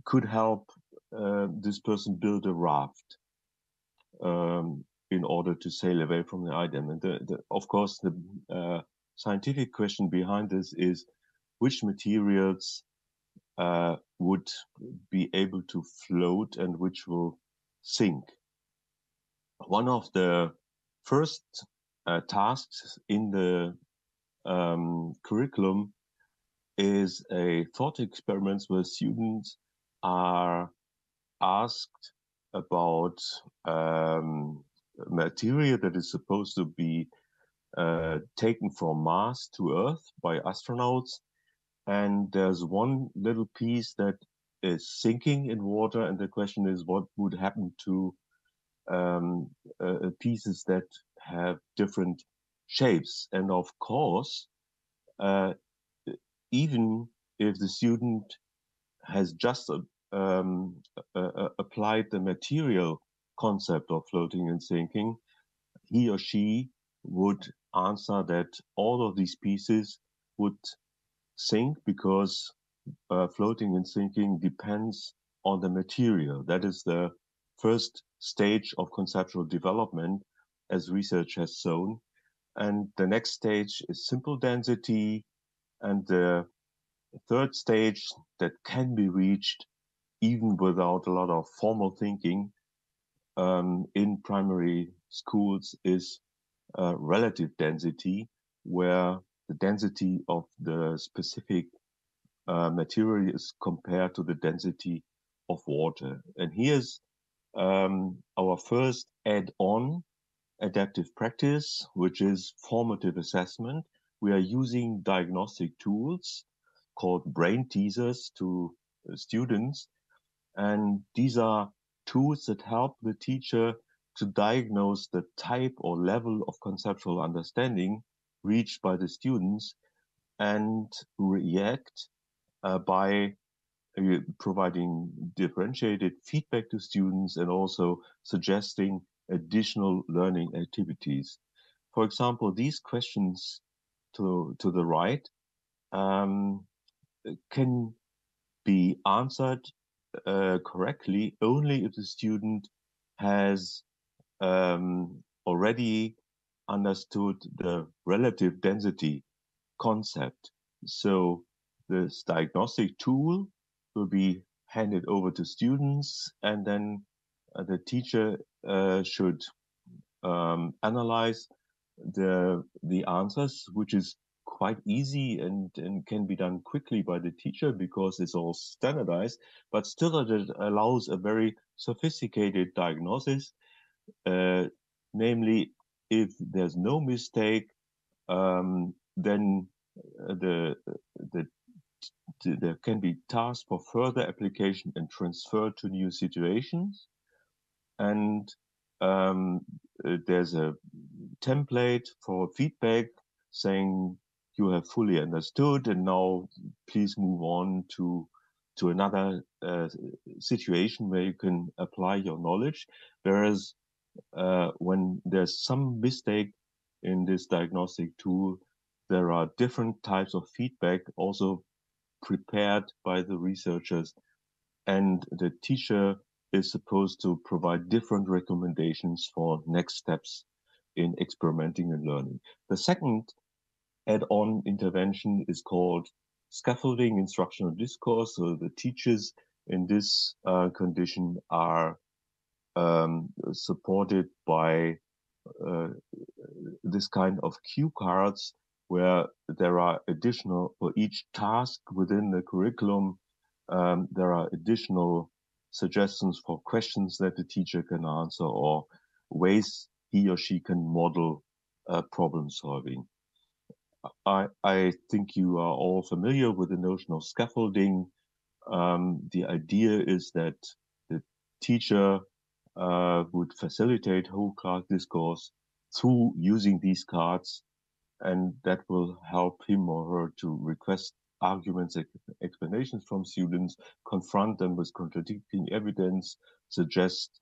G: could help this person build a raft in order to sail away from the island? And of course, the scientific question behind this is, which materials would be able to float and which will sink? One of the first tasks in the curriculum is a thought experiment where students are asked about material that is supposed to be taken from Mars to Earth by astronauts. And there's one little piece that is sinking in water. And the question is, what would happen to pieces that have different shapes? And of course, even if the student has just applied the material concept of floating and sinking, he or she would answer that all of these pieces would sink because floating and sinking depends on the material. That is the first stage of conceptual development, as research has shown. And the next stage is simple density. And the third stage that can be reached even without a lot of formal thinking in primary schools is relative density, where the density of the specific material is compared to the density of water. And here's our first add-on adaptive practice, which is formative assessment. We are using diagnostic tools called brain teasers to students. And these are tools that help the teacher to diagnose the type or level of conceptual understanding reached by the students and react by providing differentiated feedback to students and also suggesting additional learning activities. For example, these questions to the right can be answered correctly only if the student has already understood the relative density concept. So this diagnostic tool will be handed over to students, and then the teacher should analyze the answers, which is quite easy and can be done quickly by the teacher because it's all standardized, but still it allows a very sophisticated diagnosis. Namely, if there's no mistake, then there can be tasks for further application and transfer to new situations. And there's a template for feedback saying you have fully understood and now please move on to another situation where you can apply your knowledge. Whereas when there's some mistake in this diagnostic tool, there are different types of feedback also prepared by the researchers, and the teacher is supposed to provide different recommendations for next steps in experimenting and learning. The second add-on intervention is called scaffolding instructional discourse. So the teachers in this condition are supported by this kind of cue cards where there are additional, for each task within the curriculum, there are additional suggestions for questions that the teacher can answer or ways he or she can model problem solving. I think you are all familiar with the notion of scaffolding. The idea is that the teacher would facilitate whole class discourse through using these cards, and that will help him or her to request arguments, explanations from students, confront them with contradicting evidence, suggest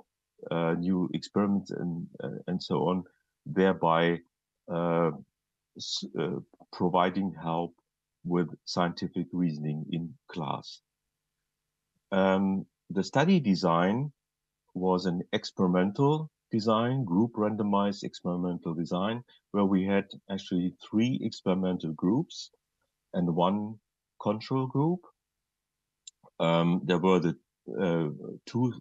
G: new experiments and so on, thereby providing help with scientific reasoning in class. The study design was an experimental design, group randomized experimental design, where we had actually 3 experimental groups and 1 control group. There were the 2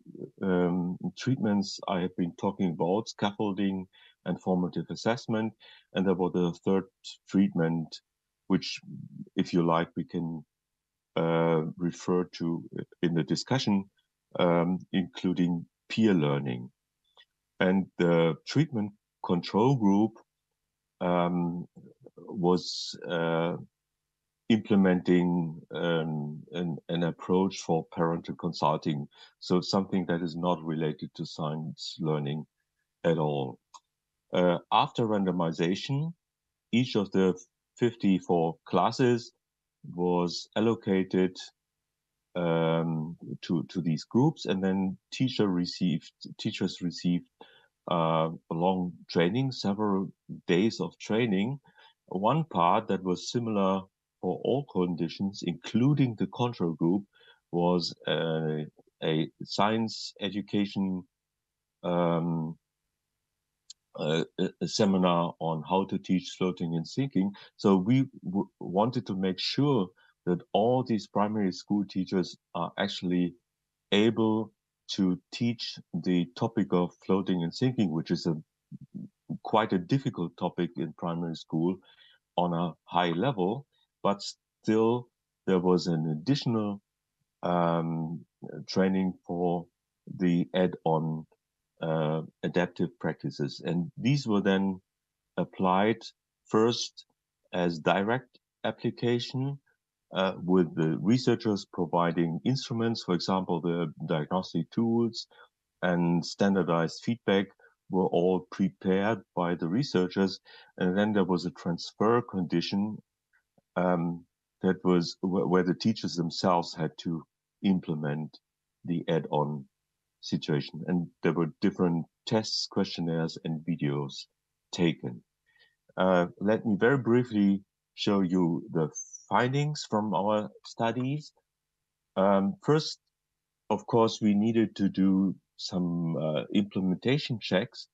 G: treatments I have been talking about, scaffolding and formative assessment, and there was the 3rd treatment, which, if you like, we can refer to in the discussion, including peer learning. And the treatment control group was implementing an approach for parental consulting, so something that is not related to science learning at all. After randomization, each of the 54 classes was allocated to these groups, and then teachers received a long training, several days of training. One part that was similar for all conditions, including the control group, was a science education a seminar on how to teach floating and sinking. So we wanted to make sure that all these primary school teachers are actually able to teach the topic of floating and sinking, which is quite a difficult topic in primary school, on a high level, but still there was an additional training for the add-on adaptive practices. And these were then applied first as direct application with the researchers providing instruments, for example, the diagnostic tools and standardized feedback were all prepared by the researchers. And then there was a transfer condition that was where the teachers themselves had to implement the add-on situation. And there were different tests, questionnaires, and videos taken. Let me very briefly show you the findings from our studies. First, of course, we needed to do some implementation checks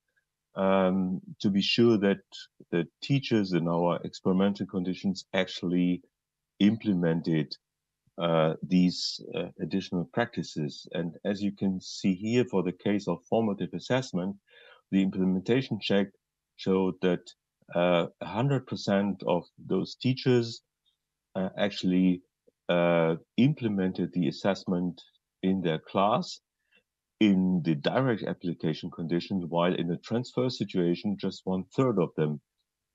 G: to be sure that the teachers in our experimental conditions actually implemented these additional practices. And as you can see here, for the case of formative assessment, the implementation check showed that 100% of those teachers actually implemented the assessment in their class in the direct application condition, while in a transfer situation, just 1/3 of them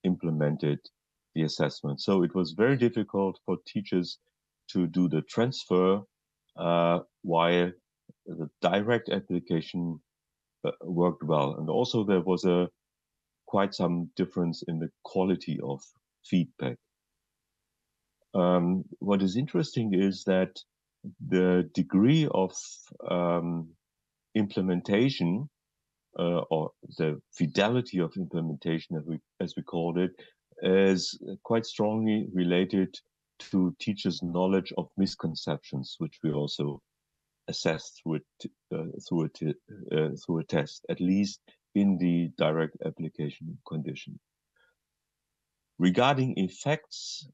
G: implemented the assessment. So it was very difficult for teachers to do the transfer while the direct application worked well. And also there was quite some difference in the quality of feedback. What is interesting is that the degree of implementation or the fidelity of implementation, as we called it, is quite strongly related to teachers' knowledge of misconceptions, which we also assessed through a test, at least in the direct application condition. Regarding effects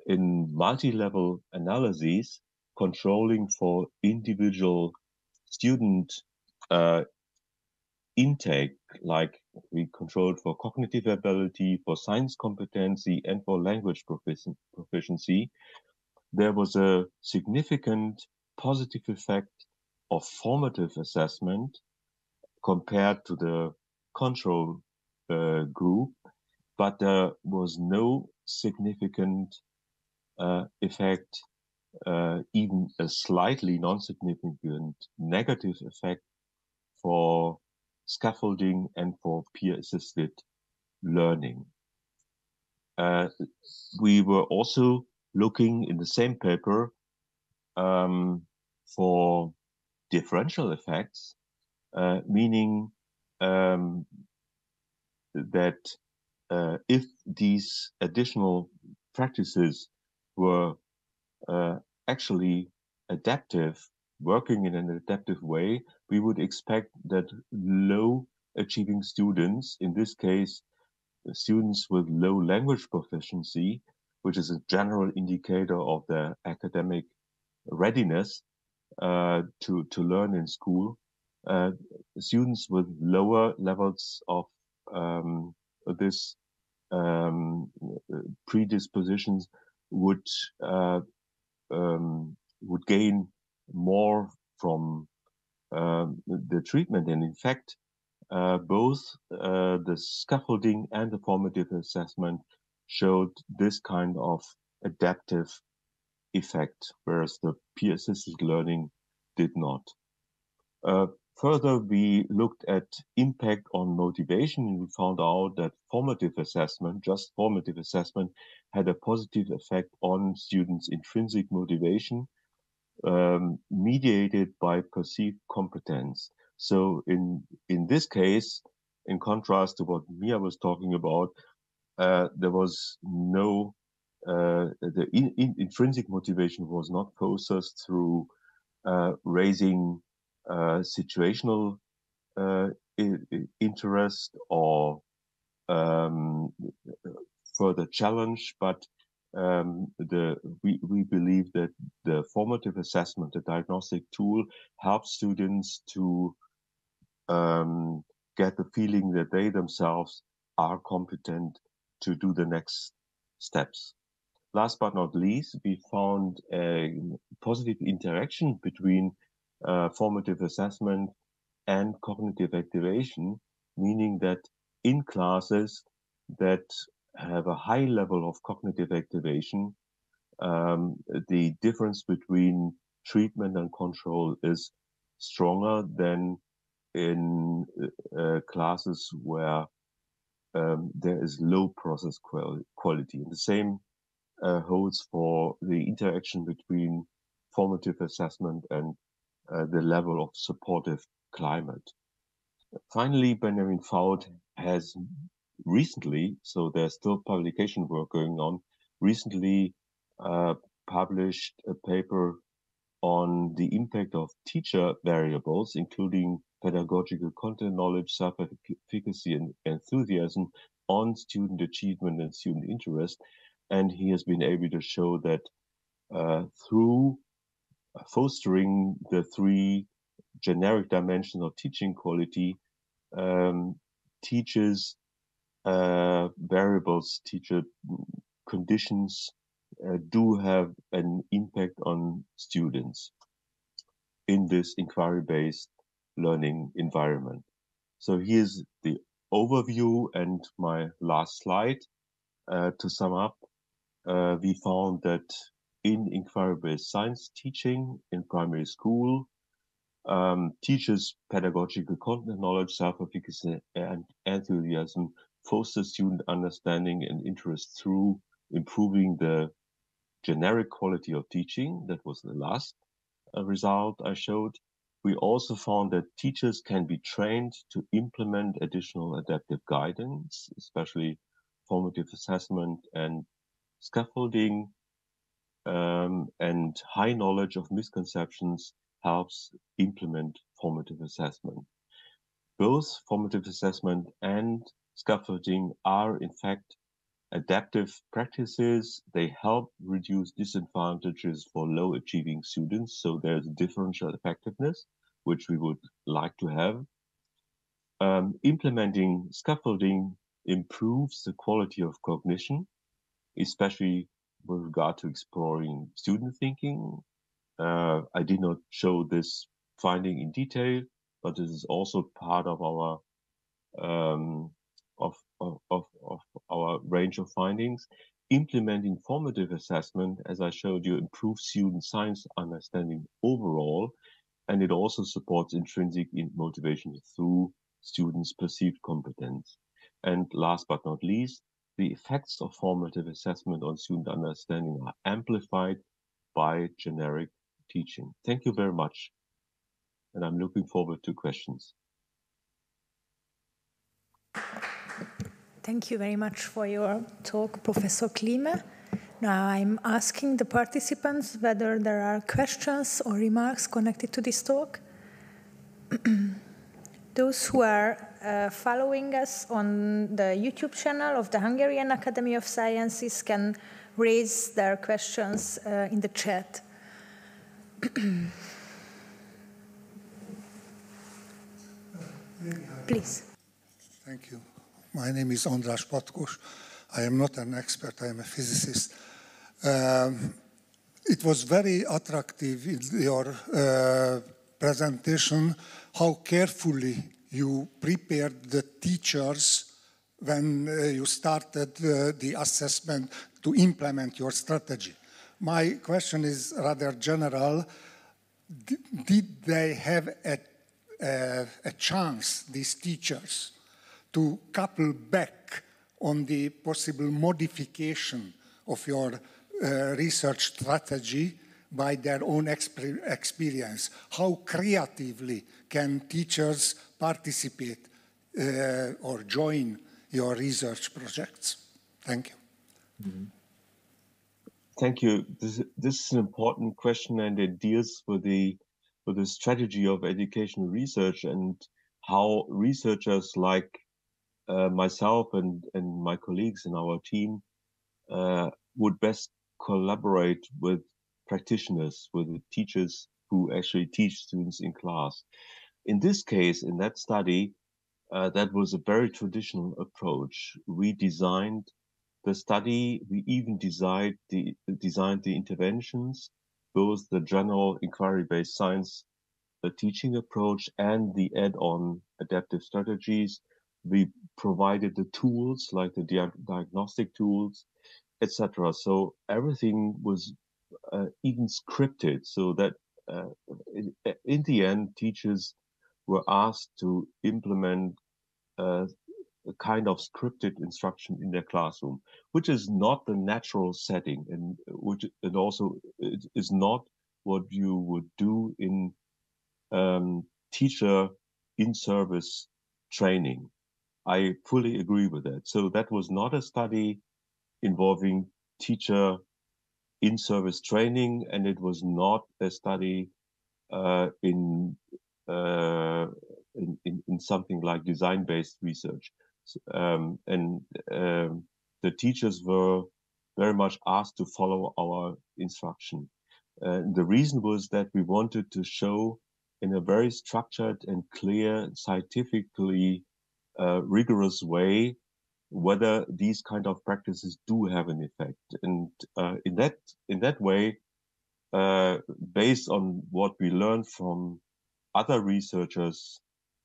G: in multi-level analyses, controlling for individual student intake, like we controlled for cognitive ability, for science competency, and for language proficiency, there was a significant positive effect of formative assessment compared to the control group, but there was no significant effect, even a slightly non-significant negative effect for scaffolding and for peer-assisted learning. We were also looking in the same paper for differential effects, meaning that if these additional practices were actually adaptive, working in an adaptive way, we would expect that low achieving students, in this case, students with low language proficiency, which is a general indicator of their academic readiness to learn in school, students with lower levels of this predispositions would gain more from the treatment. And in fact, both the scaffolding and the formative assessment showed this kind of adaptive effect, whereas the peer-assisted learning did not. Further, we looked at impact on motivation, and we found out that formative assessment, just formative assessment, had a positive effect on students' intrinsic motivation, mediated by perceived competence. So in this case, in contrast to what Miia was talking about, there was no, the intrinsic motivation was not processed through raising situational interest or further challenge, but we believe that the formative assessment, the diagnostic tool, helps students to get the feeling that they themselves are competent to do the next steps. Last but not least, we found a positive interaction between formative assessment and cognitive activation, meaning that in classes that have a high level of cognitive activation, the difference between treatment and control is stronger than in classes where there is low process quality. And the same holds for the interaction between formative assessment and the level of supportive climate. Finally, Benjamin Faut has recently, so there's still publication work going on, recently published a paper on the impact of teacher variables, including pedagogical content knowledge, self-efficacy, and enthusiasm on student achievement and student interest. And he has been able to show that through fostering the three generic dimensions of teaching quality, teachers' variables, teacher conditions do have an impact on students in this inquiry-based learning environment. So here's the overview and my last slide. To sum up, we found that in inquiry-based science teaching in primary school, teachers' pedagogical content knowledge, self-efficacy, and enthusiasm foster student understanding and interest through improving the generic quality of teaching. That was the last result I showed. We also found that teachers can be trained to implement additional adaptive guidance, especially formative assessment and scaffolding, and high knowledge of misconceptions helps implement formative assessment. Both formative assessment and scaffolding are in fact adaptive practices. They help reduce disadvantages for low achieving students. So there's differential effectiveness, which we would like to have. Implementing scaffolding improves the quality of cognition, especially with regard to exploring student thinking. I did not show this finding in detail, but this is also part of our our range of findings. Implementing formative assessment, as I showed you, improves student science understanding overall, and it also supports intrinsic motivation through students' perceived competence. And last but not least, the effects of formative assessment on student understanding are amplified by generic teaching. Thank you very much. And I'm looking forward to questions.
B: Thank you very much for your talk, Professor Klieme. Now I'm asking the participants whether there are questions or remarks connected to this talk. Those who are following us on the YouTube channel of the Hungarian Academy of Sciences can raise their questions in the chat. Please.
H: Thank you. My name is András Patkos. I am not an expert, I am a physicist. It was very attractive in your presentation how carefully you prepared the teachers when you started the assessment to implement your strategy. My question is rather general. Did they have a chance, these teachers, to couple back on the possible modification of your research strategy by their own experience. How creatively can teachers participate or join your research projects? Thank you.
G: Mm-hmm. Thank you. This is an important question, and it deals with the strategy of educational research and how researchers like myself and my colleagues in our team would best collaborate with practitioners, with the teachers who actually teach students in class. In this case, in that study, that was a very traditional approach. We designed the study, we even designed the interventions, both the general inquiry-based science teaching approach and the add-on adaptive strategies. We provided the tools like the diagnostic tools, etc. So everything was even scripted, so that in the end, teachers were asked to implement a kind of scripted instruction in their classroom, which is not the natural setting, and also it is not what you would do in teacher in-service training. I fully agree with that. So that was not a study involving teacher in-service training, and it was not a study in something like design-based research. The teachers were very much asked to follow our instruction. The reason was that we wanted to show in a very structured and clear, scientifically rigorous way whether these kind of practices do have an effect. And in that way, based on what we learned from other researchers,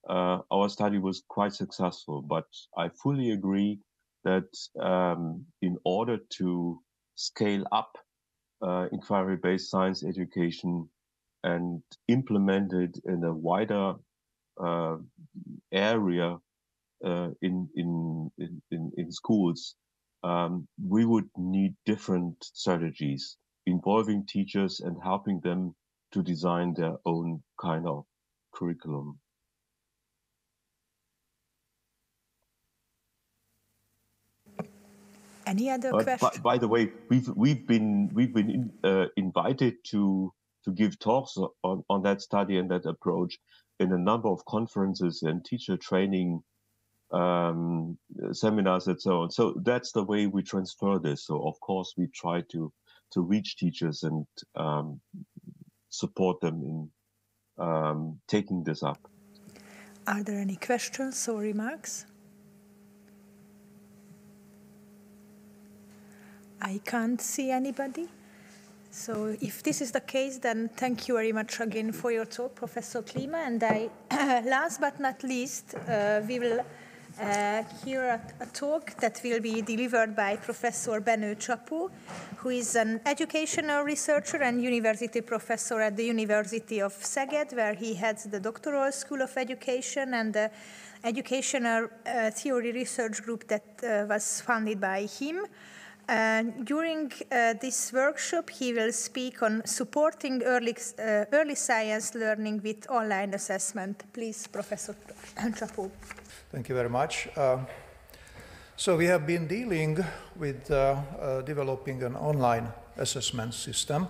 G: our study was quite successful. But I fully agree that in order to scale up inquiry-based science education and implement it in a wider area in schools, we would need different strategies involving teachers and helping them to design their own kind of curriculum.
B: Any other questions?
G: By the way, we've been invited to give talks on that study and that approach in a number of conferences and teacher training seminars and so on. So that's the way we transfer this. So of course we try to reach teachers and support them in taking this up.
B: Are there any questions or remarks? I can't see anybody. So if this is the case, then thank you very much again for your talk, Professor Klieme. And last but not least, we will hear a talk that will be delivered by Professor Benő Csapó, who is an educational researcher and university professor at the University of Szeged, where he heads the Doctoral School of Education and the Educational Theory Research Group that was founded by him. During this workshop, he will speak on supporting early science learning with online assessment. Please, Professor Csapó.
E: Thank you very much. So we have been dealing with developing an online assessment system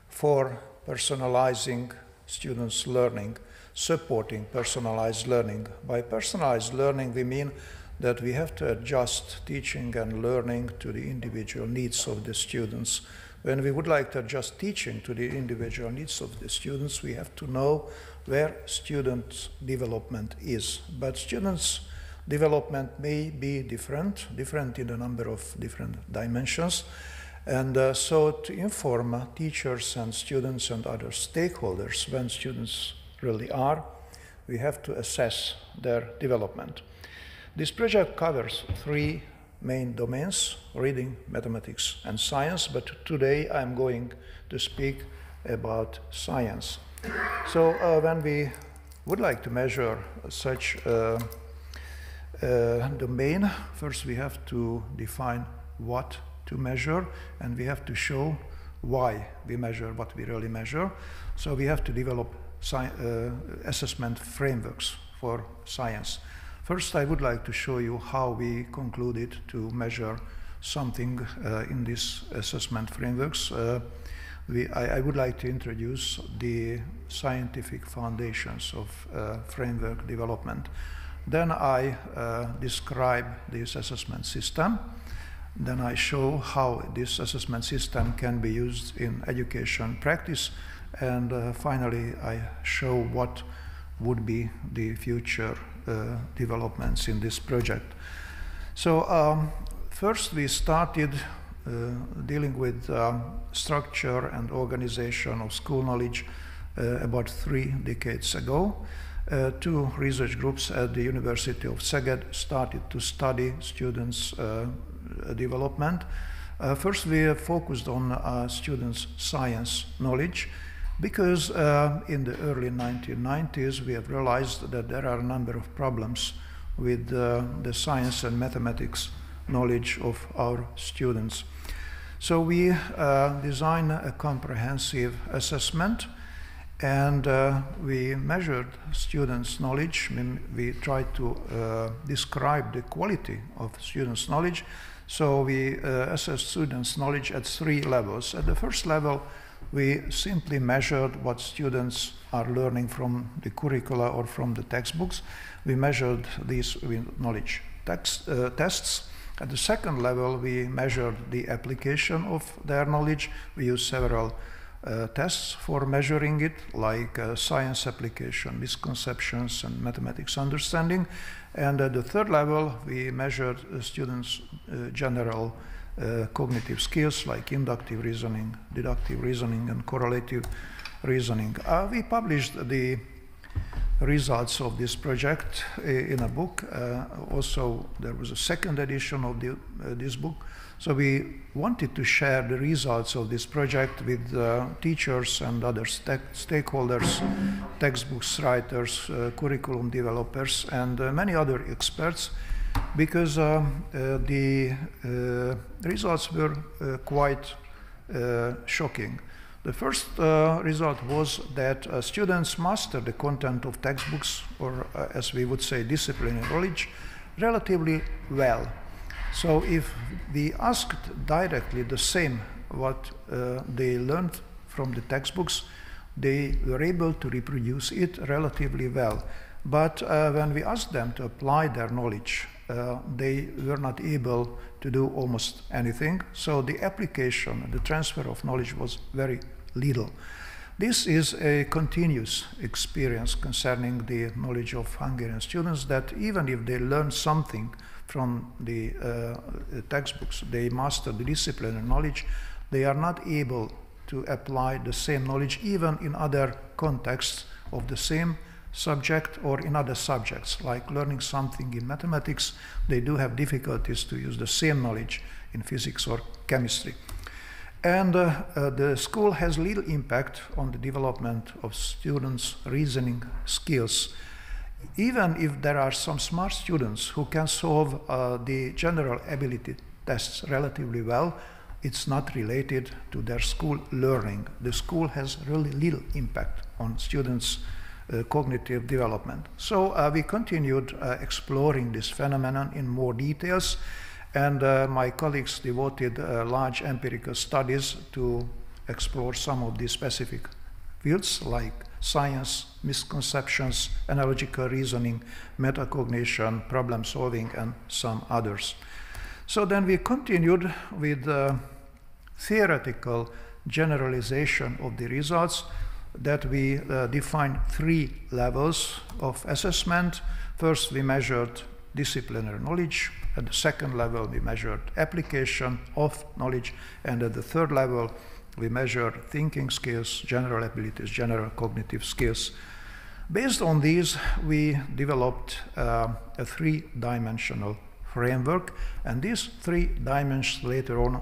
E: for personalizing students' learning, supporting personalized learning. By personalized learning, we mean that we have to adjust teaching and learning to the individual needs of the students. When we would like to adjust teaching to the individual needs of the students, we have to know where student development is. But students' development may be different in a number of different dimensions. And so to inform teachers and students and other stakeholders when students really are, we have to assess their development. This project covers three main domains: reading, mathematics, and science, but today I'm going to speak about science. So when we would like to measure such domain, first we have to define what to measure, and we have to show why we measure what we really measure. So we have to develop assessment frameworks for science. First, I would like to show you how we concluded to measure something in these assessment frameworks. I would like to introduce the scientific foundations of framework development. Then I describe this assessment system. Then I show how this assessment system can be used in education practice. And finally, I show what would be the future developments in this project. So first we started dealing with structure and organization of school knowledge about 3 decades ago. 2 research groups at the University of Szeged started to study students' development. First, we focused on students' science knowledge because in the early 1990s we have realized that there are a number of problems with the science and mathematics knowledge of our students. So we designed a comprehensive assessment, and we measured students' knowledge. We tried to describe the quality of students' knowledge. So we assessed students' knowledge at 3 levels. At the first level, we simply measured what students are learning from the curricula or from the textbooks. We measured these knowledge tests. At the second level, we measured the application of their knowledge. We used several tests for measuring it, like science application, misconceptions, and mathematics understanding. And at the third level, we measured students' general cognitive skills, like inductive reasoning, deductive reasoning, and correlative reasoning. We published the results of this project in a book. Also, there was a second edition of this book. So we wanted to share the results of this project with teachers and other stakeholders, textbooks writers, curriculum developers, and many other experts, because the results were quite shocking. The first result was that students master the content of textbooks, or as we would say, disciplinary knowledge, relatively well. So if we asked directly the same what they learned from the textbooks, they were able to reproduce it relatively well. But when we asked them to apply their knowledge, they were not able to do almost anything. So the application, the transfer of knowledge was very little. This is a continuous experience concerning the knowledge of Hungarian students, that even if they learn something from the textbooks, they master the disciplinary knowledge, they are not able to apply the same knowledge even in other contexts of the same subject or in other subjects, like learning something in mathematics. They do have difficulties to use the same knowledge in physics or chemistry. And the school has little impact on the development of students' reasoning skills. Even if there are some smart students who can solve the general ability tests relatively well, it's not related to their school learning. The school has really little impact on students' cognitive development. So we continued exploring this phenomenon in more details, and my colleagues devoted large empirical studies to explore some of these specific fields, like science, misconceptions, analogical reasoning, metacognition, problem solving, and some others. So then we continued with theoretical generalization of the results, that we defined 3 levels of assessment. First, we measured disciplinary knowledge. At the second level, we measured application of knowledge. And at the third level, we measured thinking skills, general abilities, general cognitive skills. Based on these, we developed a 3-dimensional framework. And these 3 dimensions later on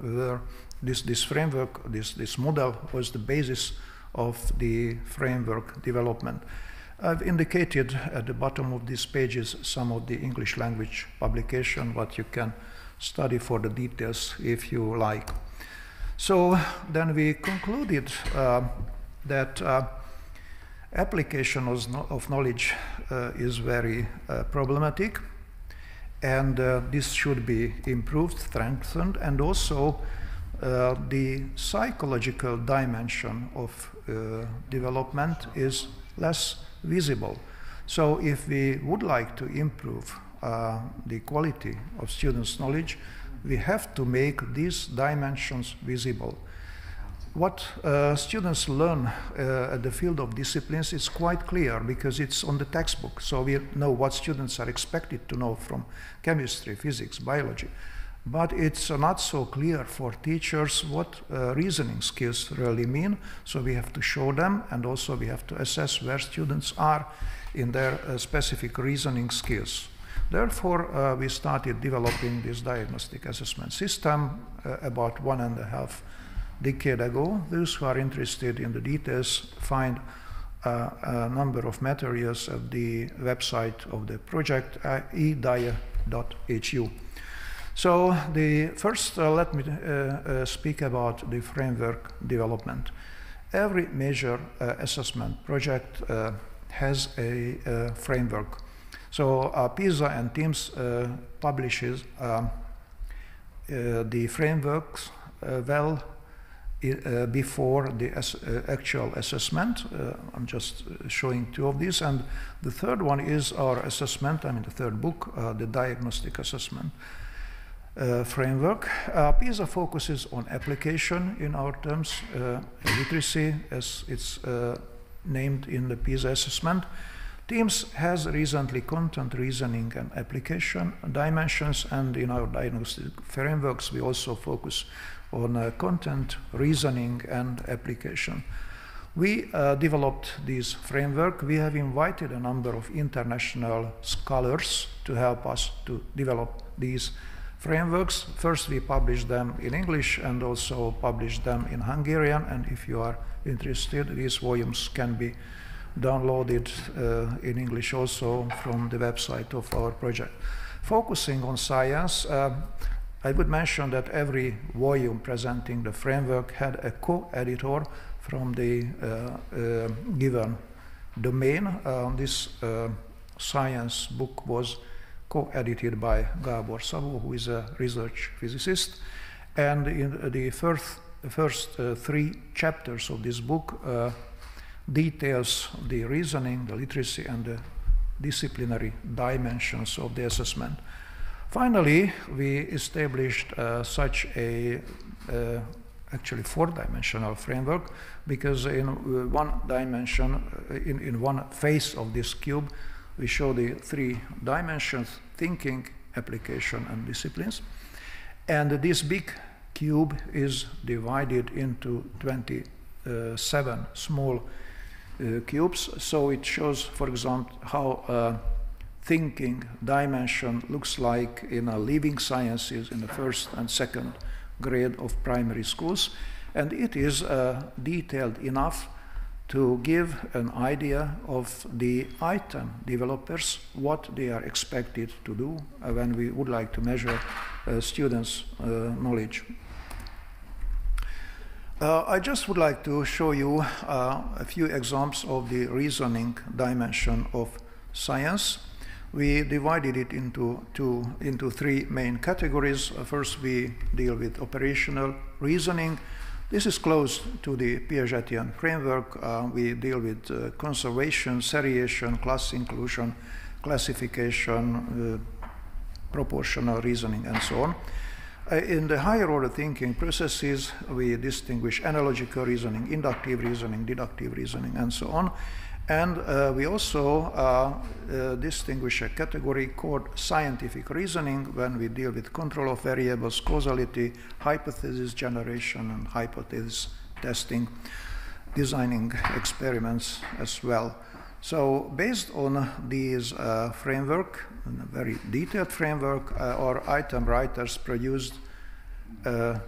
E: were this framework, this model was the basis of the framework development. I've indicated at the bottom of these pages some of the English language publication, what you can study for the details if you like. So then we concluded that application of knowledge is very problematic, and this should be improved, strengthened, and also the psychological dimension of development is less visible. So if we would like to improve the quality of students' knowledge, we have to make these dimensions visible. What students learn at the field of disciplines is quite clear because it's on the textbook. So we know what students are expected to know from chemistry, physics, biology. But it's not so clear for teachers what reasoning skills really mean. So we have to show them, and also we have to assess where students are in their specific reasoning skills. Therefore, we started developing this diagnostic assessment system about 1.5 decade ago. Those who are interested in the details find a number of materials at the website of the project, edie.hu. So the first, let me speak about the framework development. Every major assessment project has a framework. So PISA and TIMSS publishes the frameworks well before the actual assessment. I'm just showing two of these, and the third one is our assessment, I mean the third book, the diagnostic assessment framework. PISA focuses on application in our terms, literacy as it's named in the PISA assessment. TIMSS has recently content, reasoning, and application dimensions, and in our diagnostic frameworks we also focus on content, reasoning, and application. We developed this framework. We have invited a number of international scholars to help us to develop these frameworks. First, we published them in English and also published them in Hungarian, and if you are interested, these volumes can be downloaded in English also from the website of our project. Focusing on science, I would mention that every volume presenting the framework had a co-editor from the given domain. This science book was co-edited by Gábor Szabó, who is a research physicist. And in the first 3 chapters of this book details the reasoning, the literacy, and the disciplinary dimensions of the assessment. Finally, we established such a actually 4-dimensional framework, because in one dimension, in one face of this cube, we show the 3 dimensions: thinking, application, and disciplines. And this big cube is divided into 27 small cubes. So it shows, for example, how thinking dimension looks like in living sciences in the 1st and 2nd grade of primary schools, and it is detailed enough to give an idea of the item developers, what they are expected to do when we would like to measure students' knowledge. I just would like to show you a few examples of the reasoning dimension of science. We divided it into 3 main categories. First, we deal with operational reasoning. This is close to the Piagetian framework. We deal with conservation, seriation, class inclusion, classification, proportional reasoning, and so on. In the higher order thinking processes, we distinguish analogical reasoning, inductive reasoning, deductive reasoning, and so on. And we also distinguish a category called scientific reasoning when we deal with control of variables, causality, hypothesis generation, and hypothesis testing, designing experiments as well. So based on these framework, a very detailed framework, our item writers produced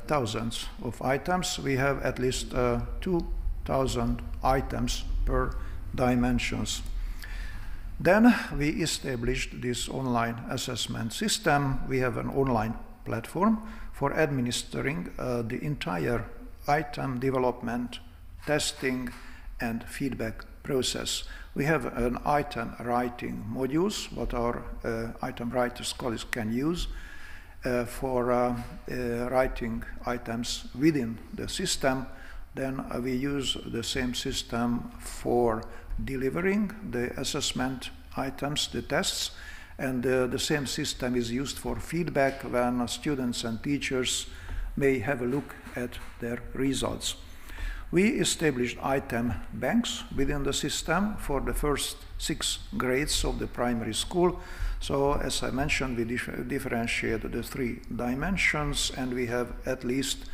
E: thousands of items. We have at least 2,000 2,000 items per dimensions. Then we established this online assessment system. We have an online platform for administering the entire item development, testing, and feedback process. We have an item writing modules, what our item writers colleagues can use for writing items within the system. Then we use the same system for delivering the assessment items, the tests, and the same system is used for feedback when students and teachers may have a look at their results. We established item banks within the system for the first 6 grades of the primary school. So as I mentioned, we differentiate the 3 dimensions, and we have at least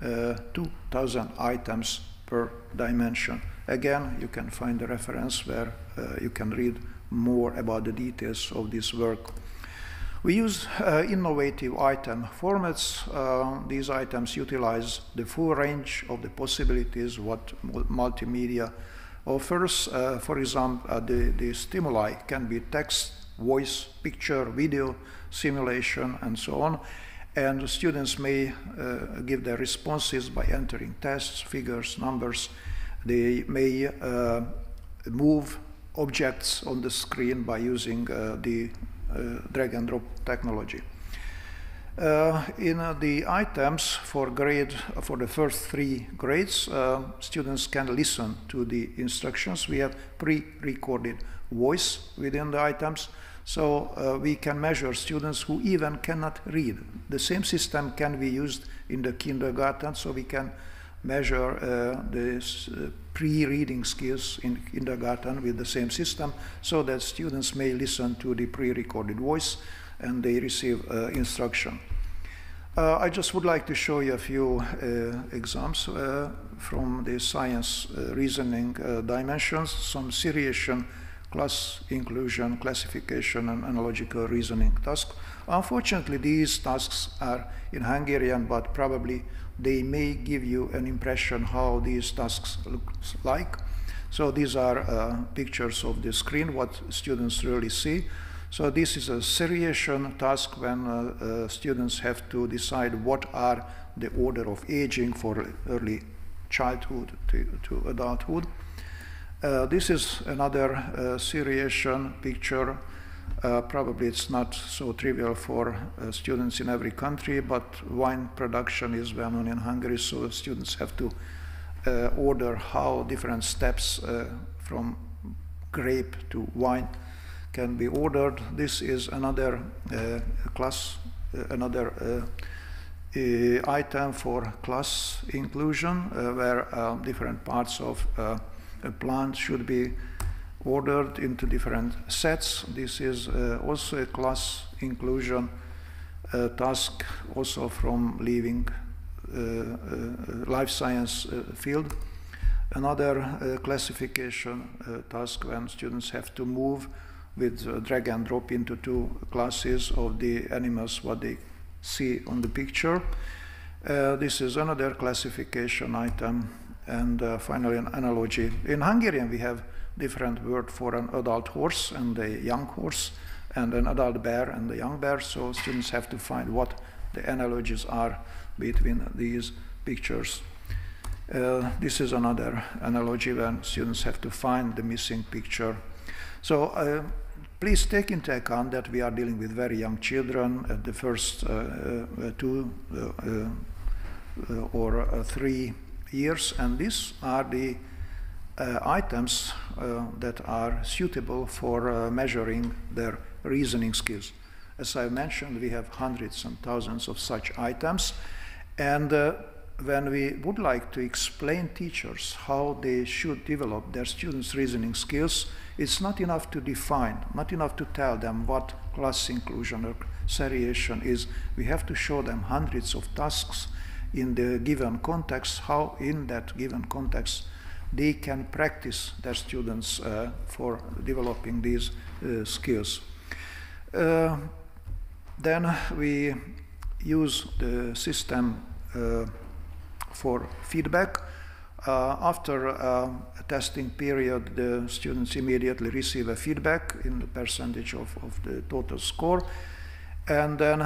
E: 2,000 items per dimension. Again, you can find the reference where you can read more about the details of this work. We use innovative item formats. These items utilize the full range of the possibilities what multimedia offers. For example, the stimuli can be text, voice, picture, video, simulation, and so on. And the students may give their responses by entering tests, figures, numbers. They may move objects on the screen by using the drag and drop technology. In the items for the first 3 grades, students can listen to the instructions. We have pre-recorded voice within the items, so we can measure students who even cannot read. The same system can be used in the kindergarten, so we can measure the pre-reading skills in kindergarten with the same system, so that students may listen to the pre-recorded voice and they receive instruction. I just would like to show you a few examples from the science reasoning dimensions, some seriation, class inclusion, classification, and analogical reasoning tasks. Unfortunately, these tasks are in Hungarian, but probably they may give you an impression how these tasks look like. So these are pictures of the screen, what students really see. So this is a seriation task when students have to decide what are the order of aging for early childhood to adulthood. This is another seriation picture. Probably it's not so trivial for students in every country, but wine production is well known in Hungary, so students have to order how different steps from grape to wine can be ordered. This is another item for class inclusion, where different parts of a plant should be ordered into different sets. This is also a class inclusion task, also from living life science field. Another classification task when students have to move with drag and drop into 2 classes of the animals what they see on the picture. This is another classification item. And finally, an analogy. In Hungarian, we have different word for an adult horse and a young horse, and an adult bear and a young bear. So students have to find what the analogies are between these pictures. This is another analogy when students have to find the missing picture. So please take into account that we are dealing with very young children at the first 2 or 3 years, and these are the items that are suitable for measuring their reasoning skills. As I mentioned, we have hundreds and thousands of such items, and when we would like to explain teachers how they should develop their students' reasoning skills, it's not enough to define, not enough to tell them what class inclusion or seriation is. We have to show them hundreds of tasks in the given context, how in that given context they can practice their students for developing these skills. Then we use the system for feedback. After a testing period, the students immediately receive a feedback in the percentage of the total score. And then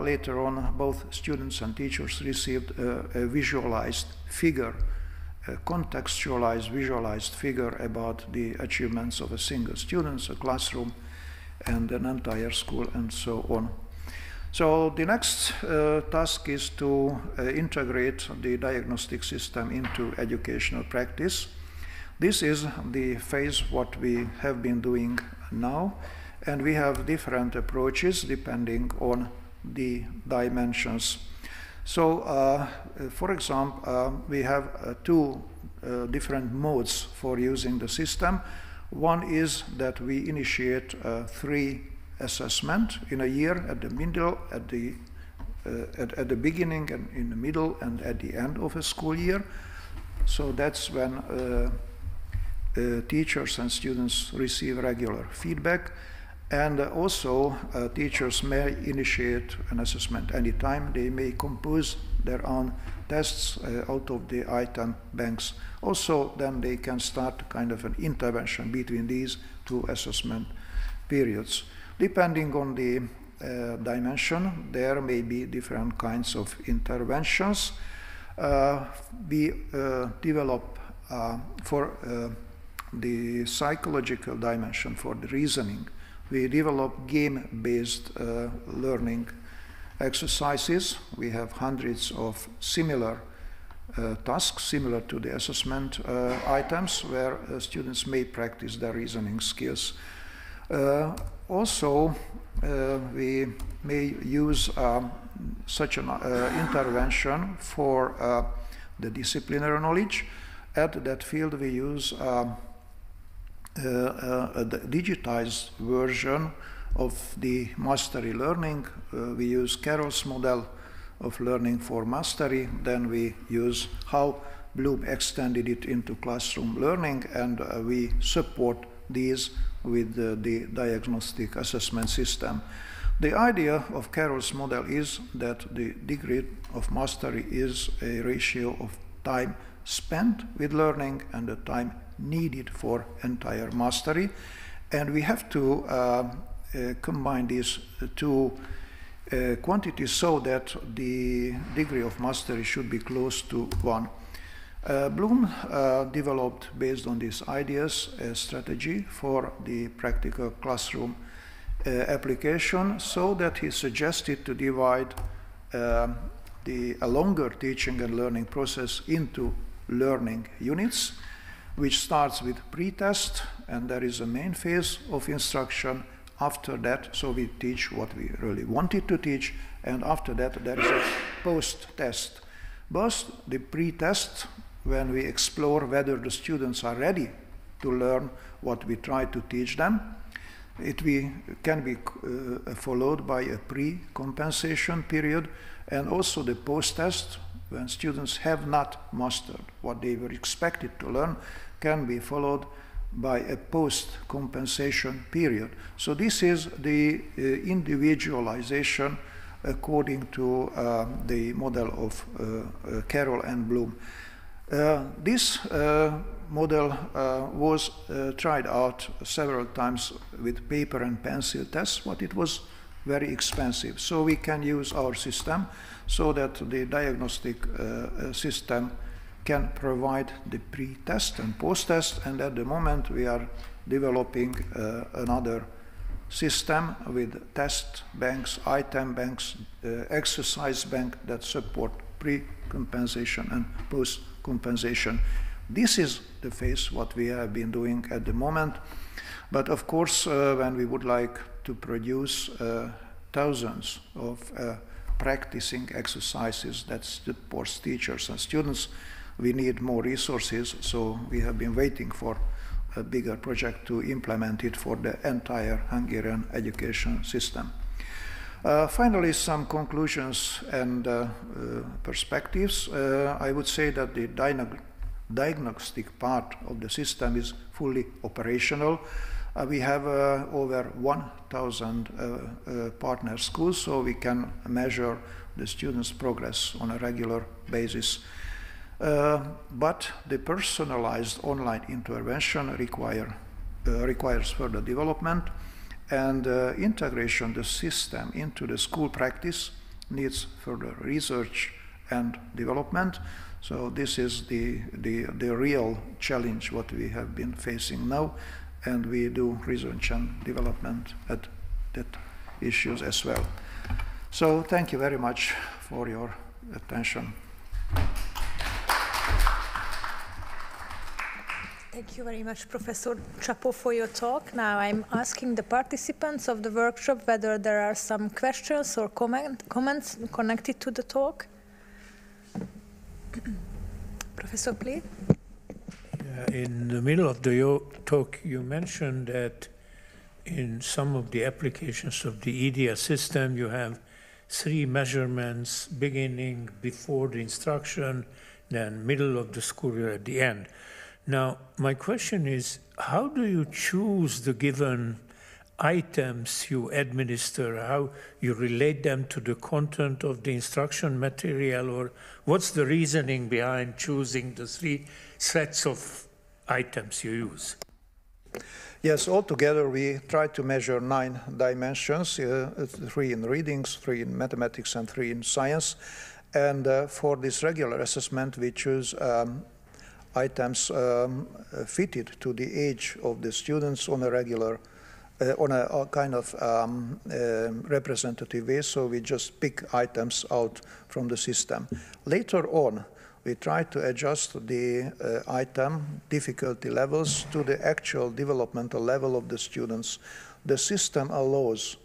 E: later on, both students and teachers received a visualized figure, a contextualized, visualized figure about the achievements of a single student, a classroom, and an entire school, and so on. So the next task is to integrate the diagnostic system into educational practice. This is the phase what we have been doing now, and we have different approaches depending on the dimensions. So, for example, we have two different modes for using the system. One is that we initiate 3 assessment in a year at the middle, at the beginning, and in the middle, and at the end of a school year. So that's when teachers and students receive regular feedback. And also, teachers may initiate an assessment anytime. They may compose their own tests out of the item banks. Also, then they can start kind of an intervention between these 2 assessment periods. Depending on the dimension, there may be different kinds of interventions. We develop for the psychological dimension, for the reasoning, we develop game-based learning exercises. We have hundreds of similar tasks, similar to the assessment items, where students may practice their reasoning skills. Also, we may use such an intervention for the disciplinary knowledge. At that field, we use a digitized version of the mastery learning. We use Carroll's model of learning for mastery. Then we use how Bloom extended it into classroom learning, and we support these with the diagnostic assessment system. The idea of Carroll's model is that the degree of mastery is a ratio of time spent with learning and the time needed for entire mastery, and we have to combine these 2 quantities so that the degree of mastery should be close to 1. Bloom developed, based on these ideas, a strategy for the practical classroom application, so that he suggested to divide a longer teaching and learning process into learning units, which starts with pre-test, and there is a main phase of instruction. After that, so we teach what we really wanted to teach, and after that there is a post-test. Both the pre-test, when we explore whether the students are ready to learn what we try to teach them, it can be followed by a pre-compensation period, and also the post-test, when students have not mastered what they were expected to learn, can be followed by a post-compensation period. So this is the individualization according to the model of Carroll and Bloom. This model was tried out several times with paper and pencil tests, but it was very expensive. So we can use our system so that the diagnostic system can provide the pre-test and post-test, and at the moment we are developing another system with test banks, item banks, exercise bank that support pre-compensation and post-compensation. This is the phase what we have been doing at the moment, but of course when we would like to produce thousands of practicing exercises that supports teachers and students, we need more resources, so we have been waiting for a bigger project to implement it for the entire Hungarian education system. Finally, some conclusions and perspectives. I would say that the diagnostic part of the system is fully operational. We have over 1,000 partner schools, so we can measure the students' progress on a regular basis. But the personalized online intervention requires further development, and integration of the system into the school practice needs further research and development. So this is the real challenge what we have been facing now, and we do research and development at that issues as well. So thank you very much for your attention.
B: Thank you very much, Professor Csapó, for your talk. Now I'm asking the participants of the workshop whether there are some questions or comments connected to the talk. Professor Pléh?
A: In the middle of the talk, you mentioned that in some of the applications of the EDA system, you have 3 measurements beginning before the instruction, then middle of the school year at the end. Now, my question is, how do you choose the given items you administer, how you relate them to the content of the instruction material, or what's the reasoning behind choosing the 3 sets of items you use?
E: Yes, altogether we try to measure 9 dimensions, 3 in readings, 3 in mathematics, and 3 in science. And for this regular assessment, we choose items fitted to the age of the students on a regular, on a kind of representative way. So we just pick items out from the system. Later on, we try to adjust the item difficulty levels to the actual developmental level of the students. The system allows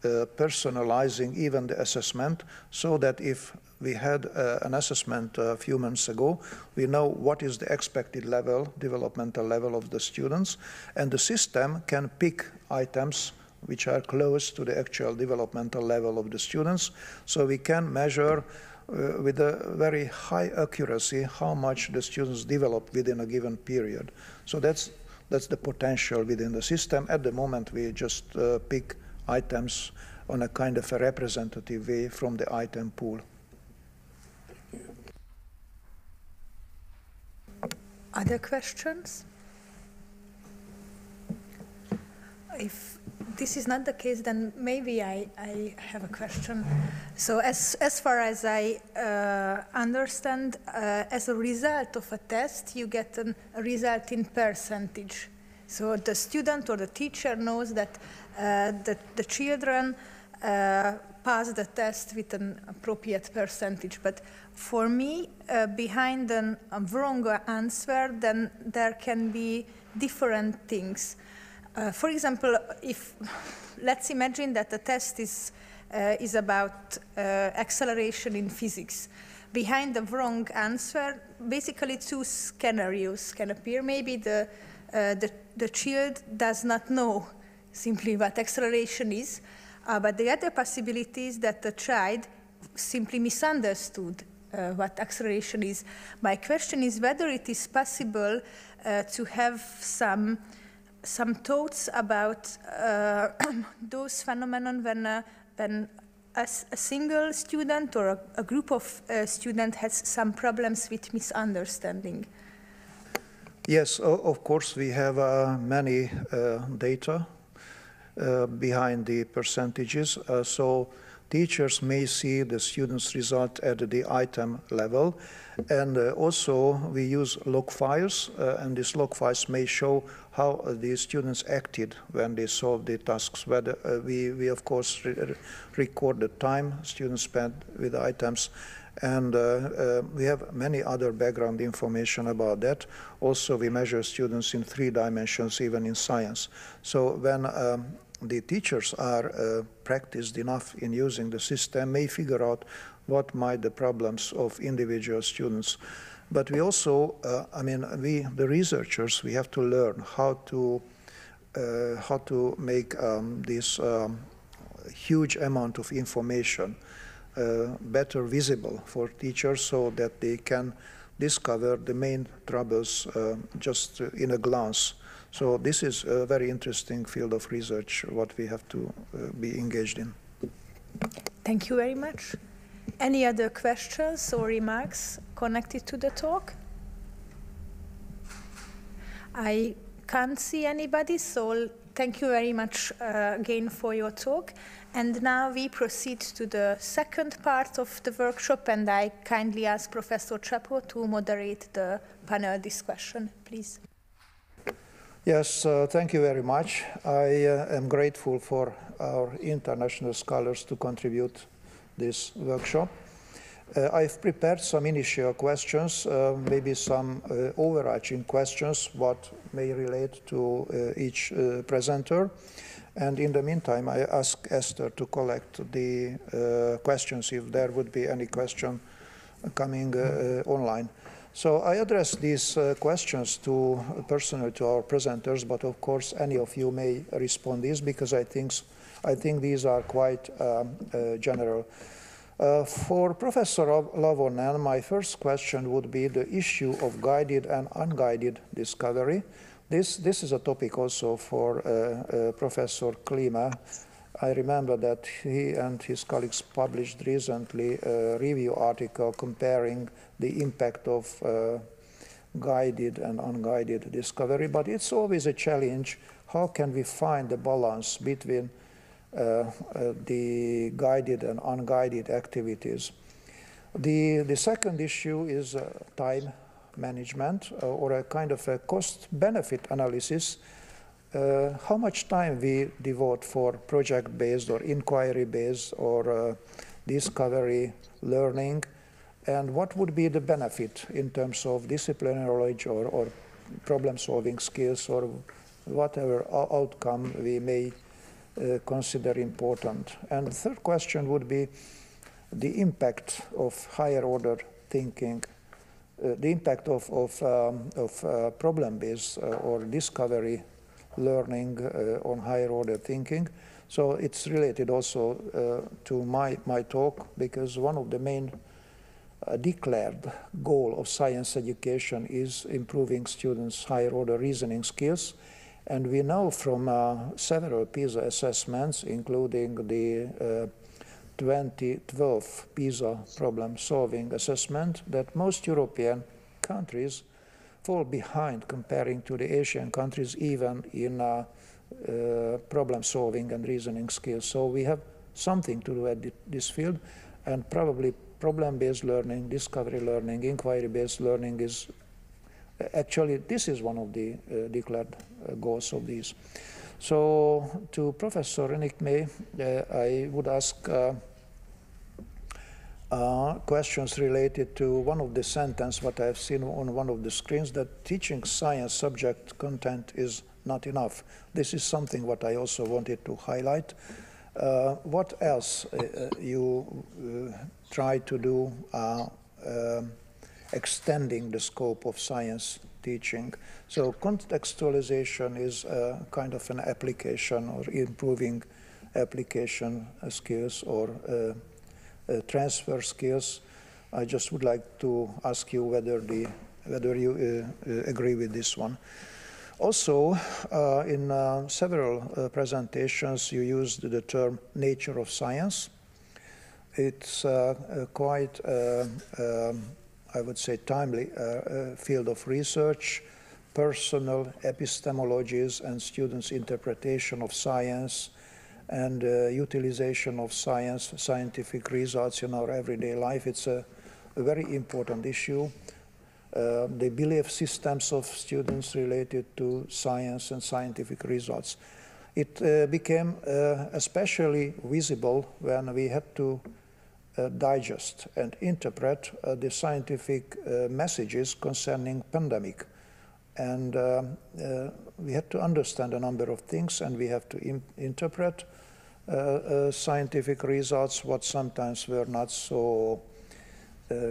E: personalizing even the assessment, so that if we had an assessment a few months ago, we know what is the expected level, developmental level of the students, and the system can pick items which are close to the actual developmental level of the students, so we can measure with a very high accuracy how much the students develop within a given period. So that's the potential within the system. At the moment, we just pick items on a kind of a representative way from the item pool.
B: Other questions? If this is not the case, then maybe I have a question. So as far as I understand, as a result of a test, you get a result in percentage. So the student or the teacher knows that the children pass the test with an appropriate percentage. But for me, behind a wrong answer, then there can be different things. For example, let's imagine that the test is about acceleration in physics. Behind the wrong answer, basically 2 scenarios can appear. Maybe the child does not know simply what acceleration is, but the other possibility is that the child simply misunderstood what acceleration is. My question is whether it is possible to have some thoughts about those phenomena when a single student or a group of students has some problems with misunderstanding.
E: Yes, of course, we have many data behind the percentages. So teachers may see the students' result at the item level. And also we use log files, and these log files may show how the students acted when they solved the tasks. Whether we of course record the time students spent with items, and we have many other background information about that. Also, we measure students in 3 dimensions, even in science. So when the teachers are practiced enough in using the system, may figure out what might the problems of individual students. But we also, the researchers, we have to learn how to make this huge amount of information better visible for teachers, so that they can discover the main troubles just in a glance. So this is a very interesting field of research, what we have to be engaged in.
B: Thank you very much. Any other questions or remarks connected to the talk? I can't see anybody, so thank you very much again for your talk. And now we proceed to the second part of the workshop, and I kindly ask Professor Csapó to moderate the panel discussion, please.
E: Yes, thank you very much. I am grateful for our international scholars to contribute this workshop. I've prepared some initial questions, maybe some overarching questions, what may relate to each presenter. And in the meantime, I ask Eszter to collect the questions if there would be any question coming online. So I address these questions personally to our presenters, but of course any of you may respond to these because I think these are quite general. For Professor Lavonen, my first question would be the issue of guided and unguided discovery. This is a topic also for Professor Klieme. I remember that he and his colleagues published recently a review article comparing the impact of guided and unguided discovery, but it's always a challenge. How can we find the balance between the guided and unguided activities? The second issue is time management or a kind of a cost-benefit analysis. How much time we devote for project-based or inquiry-based or discovery learning, and what would be the benefit in terms of disciplinary knowledge or problem-solving skills or whatever outcome we may consider important. And the third question would be the impact of higher order thinking, the impact of problem-based or discovery learning on higher order thinking. So it's related also to my talk, because one of the main declared goal of science education is improving students' higher order reasoning skills. And we know from several PISA assessments, including the 2012 PISA problem-solving assessment, that most European countries fall behind comparing to the Asian countries, even in problem-solving and reasoning skills. So we have something to do at this field, and probably problem-based learning, discovery learning, inquiry-based learning is actually, this is one of the declared goals of these. So to Professor Rannikmäe, I would ask questions related to one of the sentences what I've seen on one of the screens, that teaching science subject content is not enough. This is something what I also wanted to highlight. What else you try to do extending the scope of science teaching? So contextualization is kind of an application or improving application skills or transfer skills. I just would like to ask you whether you agree with this one. Also, in several presentations, you used the term nature of science. It's quite, I would say, timely field of research, personal epistemologies and students' interpretation of science, and utilization of science, scientific results in our everyday life. It's a very important issue. The belief systems of students related to science and scientific results. It became especially visible when we had to digest and interpret the scientific messages concerning pandemic. And we had to understand a number of things, and we have to interpret scientific results, what sometimes were not so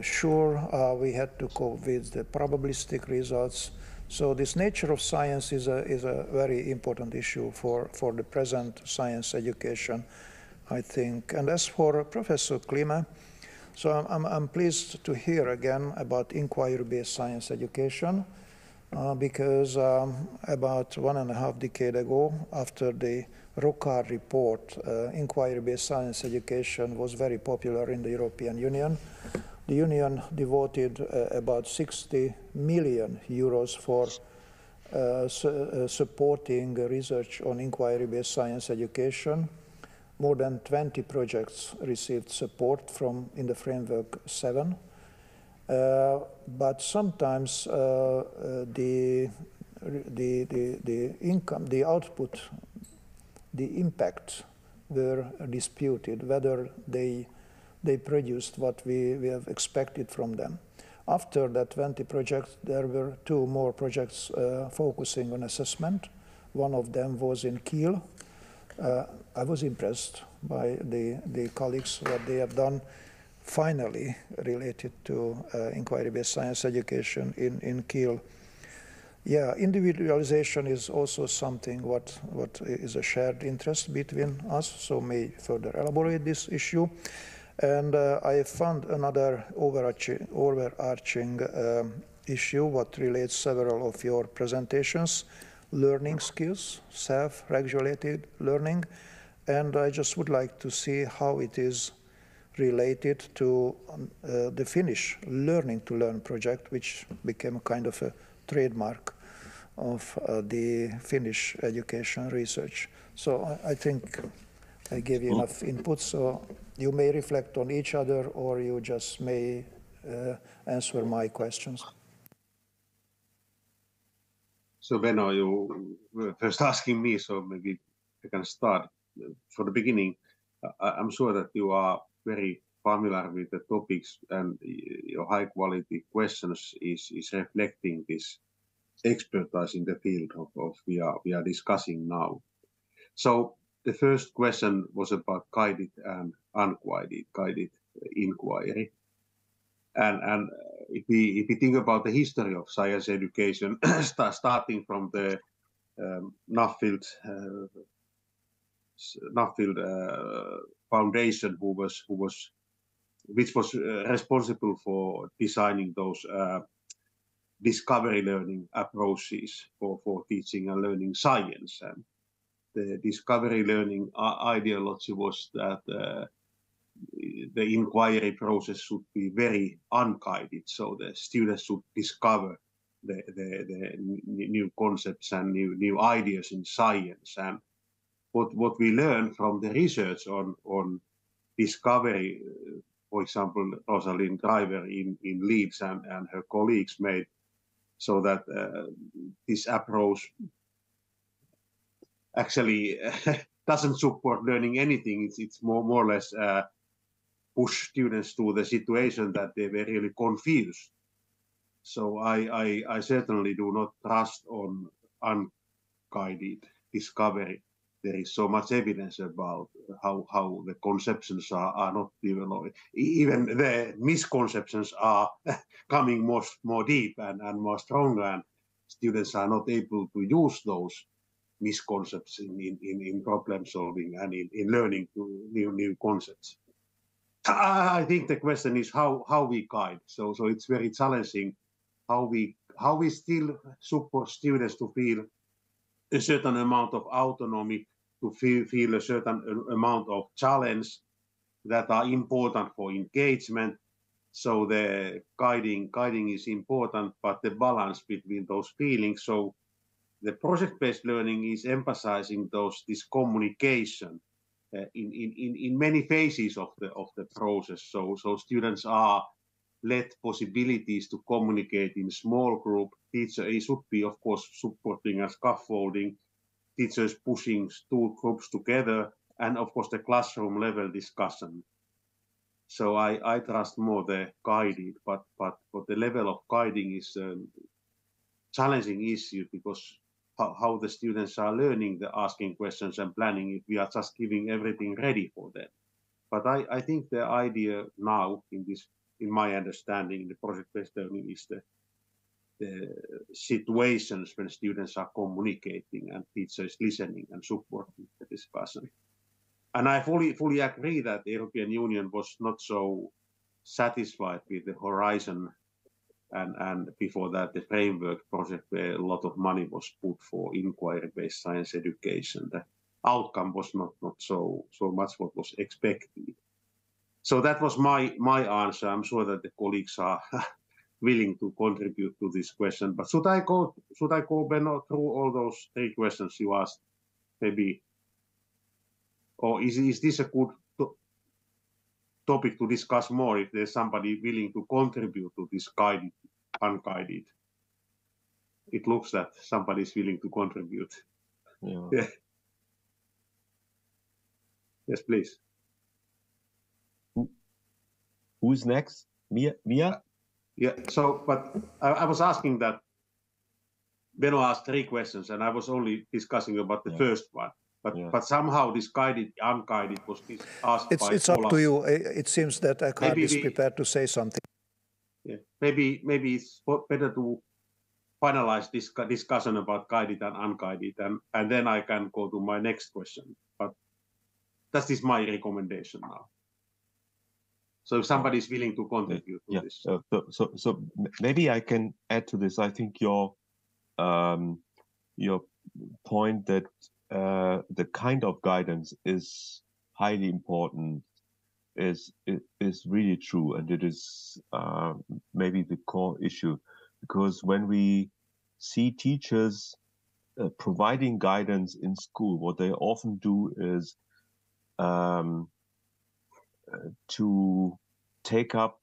E: sure. We had to cope with the probabilistic results. So this nature of science is a very important issue for the present science education, I think. And as for Professor Klieme, so I'm pleased to hear again about inquiry-based science education. because about 1.5 decades ago, after the Rocard report, inquiry-based science education was very popular in the European Union. The Union devoted about 60 million euros for supporting research on inquiry-based science education. More than 20 projects received support from in the framework 7. But sometimes the income, the output, the impact were disputed, whether they produced what we have expected from them. After that 20 projects, there were 2 more projects focusing on assessment. One of them was in Kiel. I was impressed by the colleagues, what they have done finally related to inquiry-based science education in Kiel. Yeah, individualization is also something what is a shared interest between us, so may further elaborate this issue. And I found another overarching issue what relates several of your presentations, learning skills, self-regulated learning, and I just would like to see how it is related to the Finnish Learning to Learn project, which became a kind of a trademark of the Finnish education research. So I think I gave you enough input, so you may reflect on each other or you just may answer my questions.
C: So Benno, you were first asking me, so maybe I can start. For the beginning, I'm sure that you are very familiar with the topics and your high quality questions is reflecting this expertise in the field of we are discussing now. So the first question was about guided and guided inquiry. And if we think about the history of science education, starting from the Nuffield Foundation, which was responsible for designing those discovery learning approaches for teaching and learning science. And the discovery learning ideology was that the inquiry process should be very unguided, so the students should discover the new concepts and new ideas in science. And what we learn from the research on discovery, for example, Rosalind Driver in Leeds and her colleagues made, so that this approach actually doesn't support learning anything. It's more or less push students to the situation that they were really confused. So I certainly do not trust on unguided discovery. There is so much evidence about how the conceptions are not developed. Even the misconceptions are coming more deep and more stronger, and students are not able to use those misconceptions in problem solving and in learning new concepts. I think the question is how we guide. So it's very challenging how we still support students to feel a certain amount of autonomy, to feel a certain amount of challenge that are important for engagement. So the guiding is important, but the balance between those feelings. So the project-based learning is emphasizing this communication in many phases of the process. So students are led possibilities to communicate in small group. Teacher should be, of course, supporting and scaffolding. Teachers pushing 2 groups together, and of course the classroom level discussion. So I trust more the guided, but the level of guiding is a challenging issue, because how the students are learning the asking questions and planning if we are just giving everything ready for them. But I think the idea now in my understanding, the project-based learning is the situations when students are communicating and teachers listening and supporting the discussion. And I fully agree that the European Union was not so satisfied with the Horizon and before that the framework project where a lot of money was put for inquiry-based science education. The outcome was not so much what was expected. So that was my answer. I'm sure that the colleagues are willing to contribute to this question. But should I go, Benno, through all those 3 questions you asked? Maybe, or is this a good topic to discuss more if there's somebody willing to contribute to this guided, unguided? It looks that somebody is willing to contribute. Yeah. Yes, please.
G: Who's next? Miia?
C: Yeah, so, but I was asking that Benno asked 3 questions and I was only discussing about the first one. But somehow this guided, unguided was asked by
E: It's up to you. It seems that Eckhard is prepared to say something.
C: Yeah, maybe it's better to finalize this discussion about guided and unguided, and then I can go to my next question. But that is my recommendation now. So if somebody is willing to contribute to this.
G: So maybe I can add to this. I think your point that the kind of guidance is highly important is really true, and it is maybe the core issue, because when we see teachers providing guidance in school, what they often do is to take up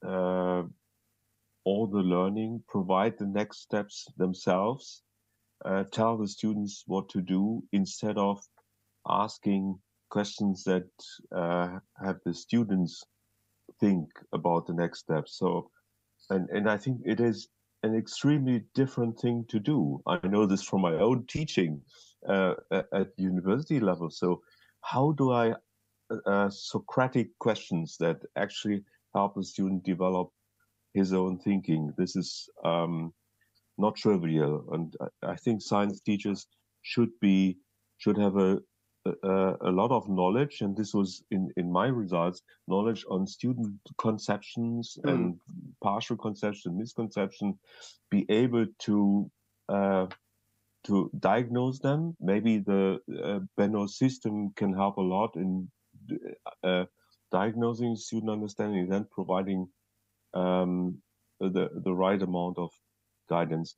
G: all the learning, provide the next steps themselves, tell the students what to do, instead of asking questions that have the students think about the next steps. So, and I think it is an extremely different thing to do. I know this from my own teaching at university level. So how do I Socratic questions that actually help the student develop his own thinking? This is not trivial, and I think science teachers should have a lot of knowledge, and this was in my results, knowledge on student conceptions and partial conception, misconception, be able to diagnose them. Maybe the Benno system can help a lot in diagnosing student understanding, then providing the right amount of guidance.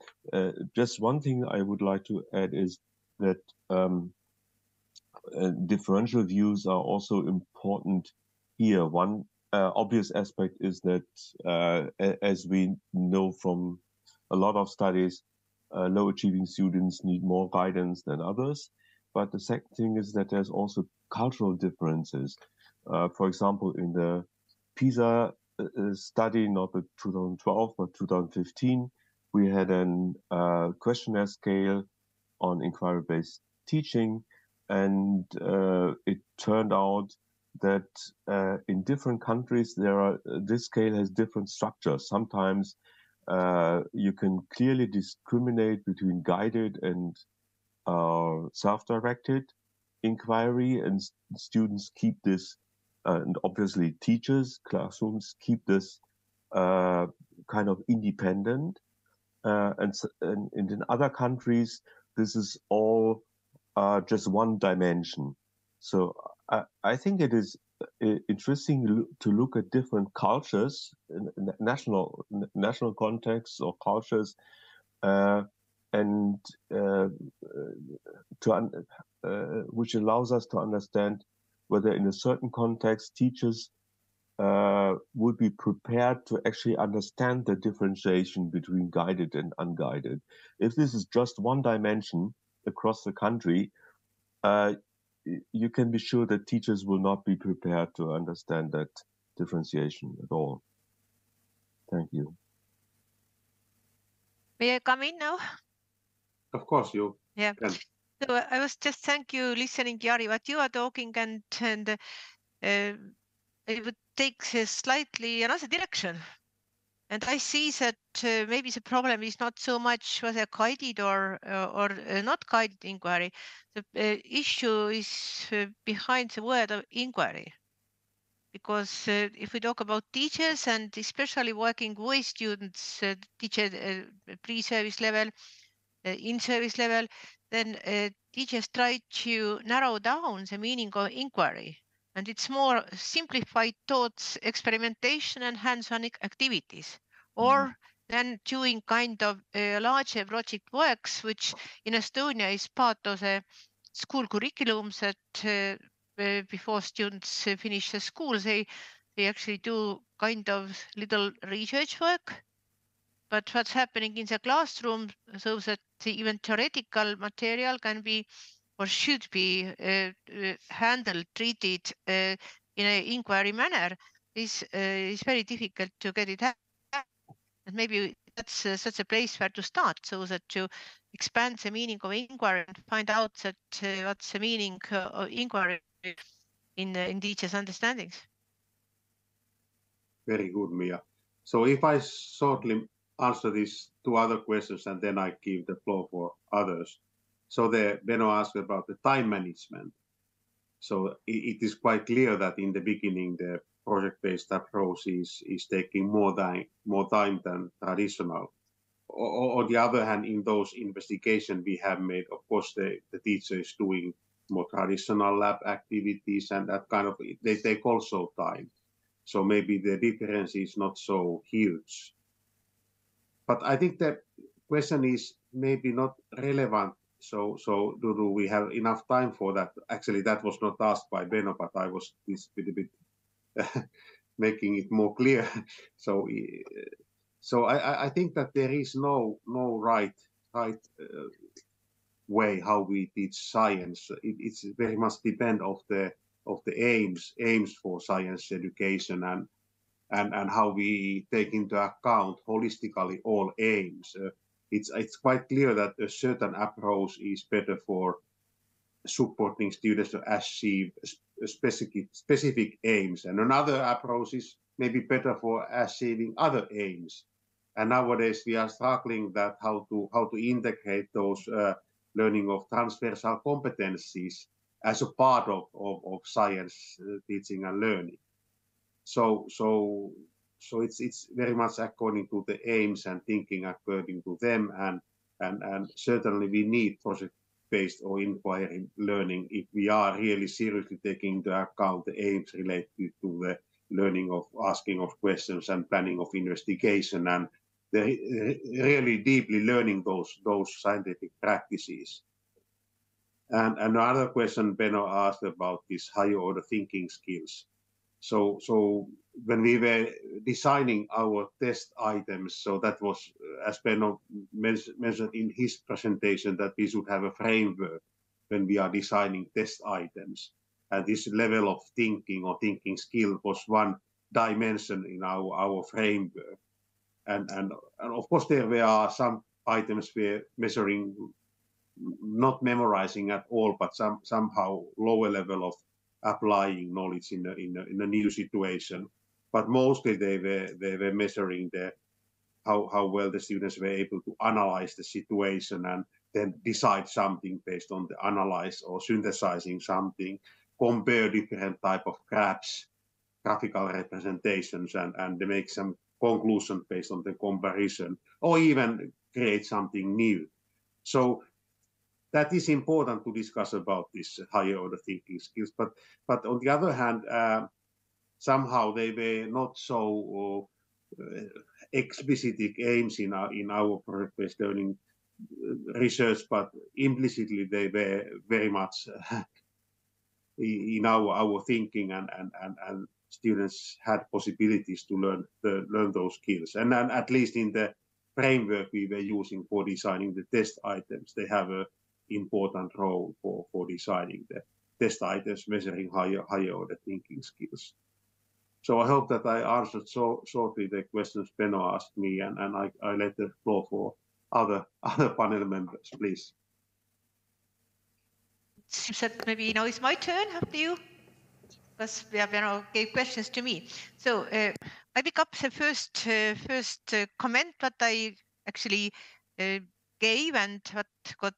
G: Just one thing I would like to add is that differential views are also important here. One obvious aspect is that, as we know from a lot of studies, low achieving students need more guidance than others. But the second thing is that there's also cultural differences. For example, in the PISA study, not the 2012, but 2015, we had a questionnaire scale on inquiry-based teaching, and it turned out that in different countries this scale has different structures. Sometimes you can clearly discriminate between guided and self-directed inquiry, and students keep this, and obviously teachers, classrooms keep this kind of independent. And in other countries, this is all just one dimension. So I think it is interesting to look at different cultures, national contexts or cultures, and which allows us to understand whether in a certain context teachers would be prepared to actually understand the differentiation between guided and unguided. If this is just one dimension across the country, you can be sure that teachers will not be prepared to understand that differentiation at all. Thank you.
F: May I come in now?
C: Of course, you
F: can. So I was just thank you listening, Jari, what you are talking, and it would take slightly another direction. And I see that maybe the problem is not so much whether guided or not guided inquiry. The issue is behind the word of inquiry, because if we talk about teachers and especially working with students, teacher pre-service level, in-service level, then teachers try to narrow down the meaning of inquiry. And it's more simplified thoughts, experimentation and hands-on activities, or then doing kind of larger project works, which in Estonia is part of the school curriculum that before students finish the school, they actually do kind of little research work. But what's happening in the classroom, so that even theoretical material can be or should be handled, treated in an inquiry manner, is very difficult to get it happen. And maybe that's such a place where to start, so that to expand the meaning of inquiry and find out that what's the meaning of inquiry in teachers' understandings.
C: Very good, Miia. So if I shortly answer these two other questions and then I give the floor for others. So Benno asked about the time management. So it is quite clear that in the beginning the project-based approach is taking more time than traditional. On the other hand, in those investigations we have made, of course, the teacher is doing more traditional lab activities, and that kind of, they take also time. So maybe the difference is not so huge. But I think the question is maybe not relevant. So do we have enough time for that? Actually, that was not asked by Benno, but I was a bit making it more clear. So I think that there is no right way how we teach science. It's very much depend of the aims for science education and how we take into account holistically all aims. It's quite clear that a certain approach is better for supporting students to achieve specific aims, and another approach is maybe better for achieving other aims. And nowadays we are struggling that how to integrate those learning of transversal competencies as a part of science teaching and learning. So it's very much according to the aims and thinking according to them, and certainly we need project-based or inquiry learning if we are really seriously taking into account the aims related to the learning of asking of questions and planning of investigation, and really deeply learning those scientific practices. And another question Benno asked about these higher order thinking skills. So when we were designing our test items, so that was, as Benno mentioned in his presentation, that we should have a framework when we are designing test items. And this level of thinking or thinking skill was one dimension in our framework. And of course there were some items where measuring, not memorizing at all, but somehow lower level of applying knowledge in a new situation. But mostly they were measuring how well the students were able to analyze the situation and then decide something based on the analyze or synthesizing something, compare different type of graphs, graphical representations, and they make some conclusion based on the comparison, or even create something new. So that is important to discuss about this higher order thinking skills. But on the other hand, somehow they were not so explicit aims in our project-based learning research, but implicitly they were very much in our thinking, and students had possibilities to learn those skills. And then at least in the framework we were using for designing the test items, they have a important role for designing the test items measuring higher order thinking skills. So I hope that I answered shortly the questions Benno asked me, and I let the floor for other panel members, please.
F: It seems that maybe now it's my turn after you, because Benno gave questions to me. So I pick up the first comment that I actually gave and what got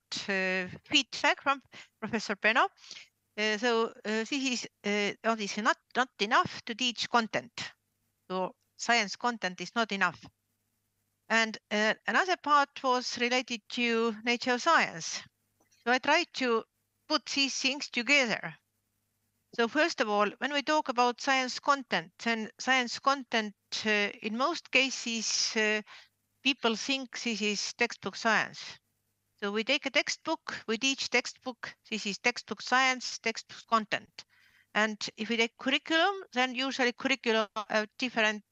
F: feedback from Professor Benno. This is obviously not enough to teach content. So science content is not enough. And another part was related to nature of science. So I tried to put these things together. So first of all, when we talk about science content, then science content, in most cases, people think this is textbook science. So we take a textbook, we teach textbook, this is textbook science, textbook content. And if we take curriculum, then usually curriculum have different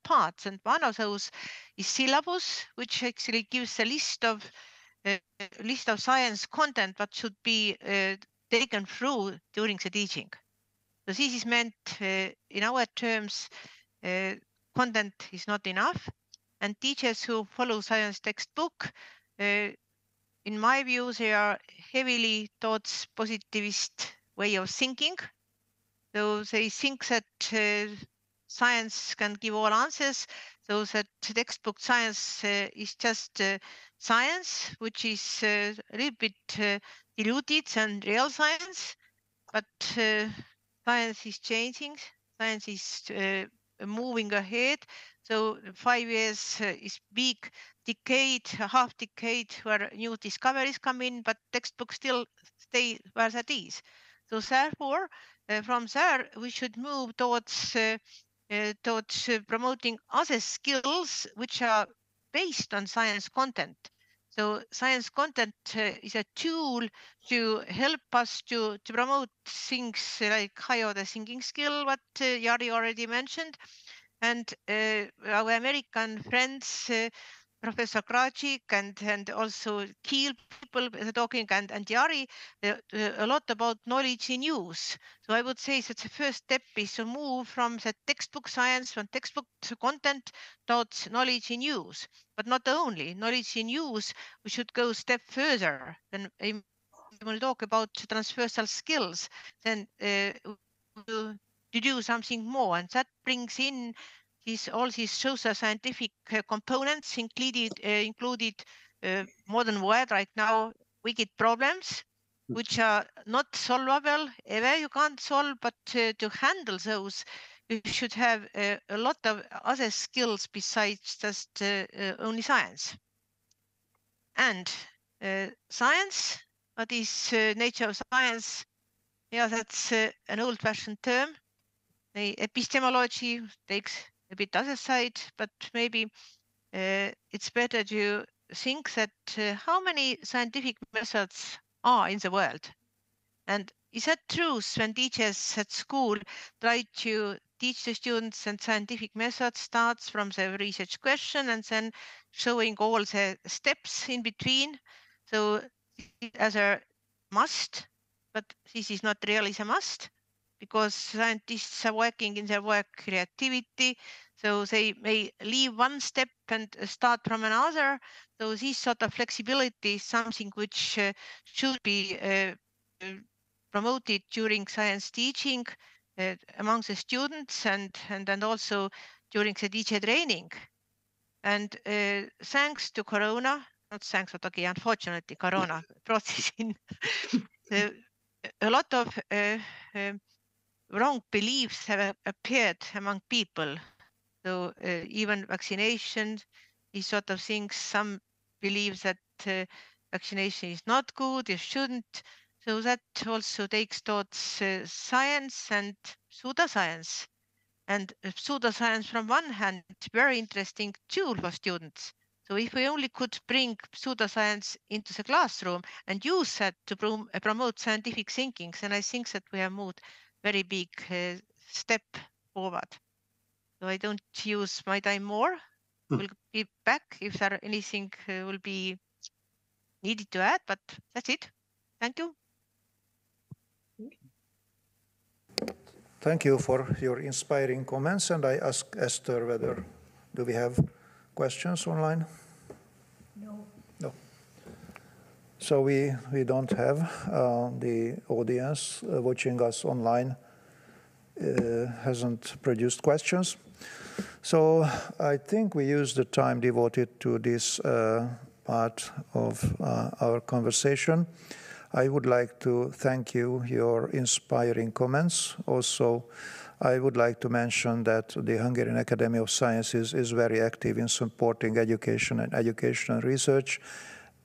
F: parts. And one of those is syllabus, which actually gives a list of science content that should be taken through during the teaching. So this is meant, in our terms, content is not enough. And teachers who follow science textbook, in my view, they are heavily towards positivist way of thinking. So they think that science can give all answers, so that textbook science is just science, which is a little bit diluted than real science. But science is changing, science is moving ahead. So 5 years is big decade, a half decade where new discoveries come in, but textbooks still stay where that is. So therefore, from there, we should move towards promoting other skills which are based on science content. So science content is a tool to help us to promote things like high order thinking skill, what Jari already mentioned. And our American friends, Professor Krajcik and also Kiel people talking and Jari, a lot about knowledge in use. So I would say that the first step is to move from the textbook science, from textbook content towards knowledge in use. But not only knowledge in use, we should go a step further. And when we talk about transversal skills, then to do something more, and that brings in all these social scientific components, included modern world right now, wicked problems, which are not solvable ever. You can't solve, but to handle those, you should have a lot of other skills besides just only science. And science, what is nature of science? Yeah, that's an old-fashioned term. The epistemology takes a bit other side, but maybe it's better to think that how many scientific methods are in the world. And is that true when teachers at school try to teach the students and scientific method starts from the research question and then showing all the steps in between? So as a must, but this is not really a must, because scientists are working in their work creativity, so they may leave one step and start from another. So this sort of flexibility is something which should be promoted during science teaching among the students and also during the teacher training. And thanks to Corona, not thanks, but okay, unfortunately, Corona brought this in a lot of wrong beliefs have appeared among people. So even vaccination, these sort of things, some believe that vaccination is not good, it shouldn't. So that also takes towards science and pseudoscience. And pseudoscience from one hand, very interesting tool for students. So if we only could bring pseudoscience into the classroom and use that to promote scientific thinking, then I think that we have moved very big step forward. So I don't use my time more. We'll be back if there anything will be needed to add, but that's it. Thank you.
E: Thank you for your inspiring comments. And I ask Eszter whether do we have questions online? No. So we don't have the audience watching us online hasn't produced questions. So I think we use the time devoted to this part of our conversation. I would like to thank you, your inspiring comments. Also, I would like to mention that the Hungarian Academy of Sciences is very active in supporting education and educational research.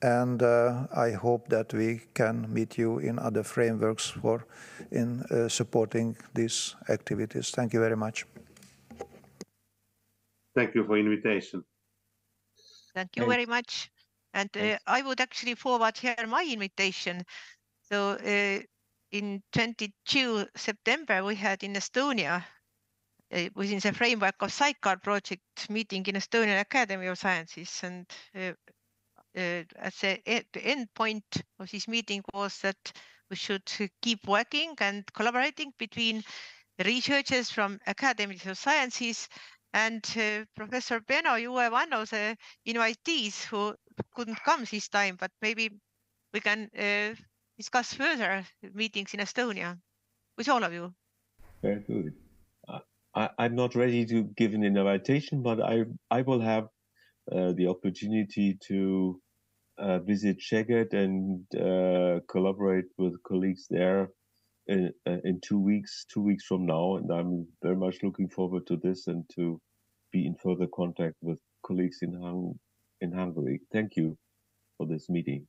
E: And I hope that we can meet you in other frameworks in supporting these activities. Thank you very much.
C: Thank you for invitation.
F: Thank you very much. And I would actually forward here my invitation. So in 22 September, we had in Estonia, within the framework of Eckhard project, meeting in Estonian Academy of Sciences. And at the end point of this meeting was that we should keep working and collaborating between researchers from academies of sciences. And Professor Benő, you were one of the invitees who couldn't come this time, but maybe we can discuss further meetings in Estonia with all of you.
G: Very good. I'm not ready to give an invitation, but I will have the opportunity to visit Szeged and collaborate with colleagues there in 2 weeks, 2 weeks from now. And I'm very much looking forward to this and to be in further contact with colleagues in Hungary. Thank you for this meeting.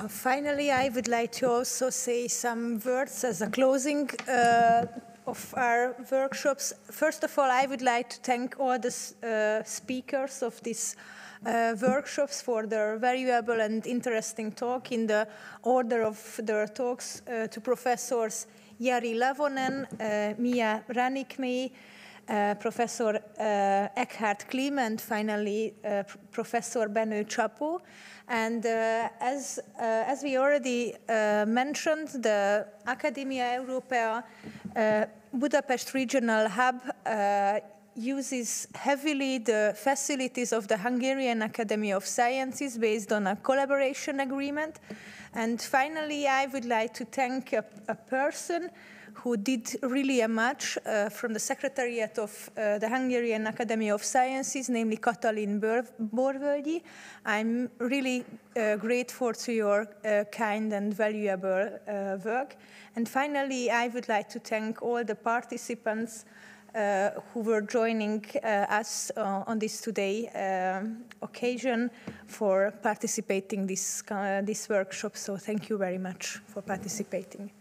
B: Finally, I would like to also say some words as a closing of our workshops. First of all, I would like to thank all the speakers of these workshops for their valuable and interesting talk. In the order of their talks, to Professors Jari Lavonen, Miia Rannikmäe, Professor Eckhard Klieme, and finally Professor Benő Csapó. And as we already mentioned, the Academia Europea Budapest Regional Hub uses heavily the facilities of the Hungarian Academy of Sciences based on a collaboration agreement. And finally, I would like to thank a person who did really much from the Secretariat of the Hungarian Academy of Sciences, namely Katalin Borvölgyi. I'm really grateful to your kind and valuable work. And finally, I would like to thank all the participants who were joining us on this today occasion for participating this workshop. So thank you very much for participating.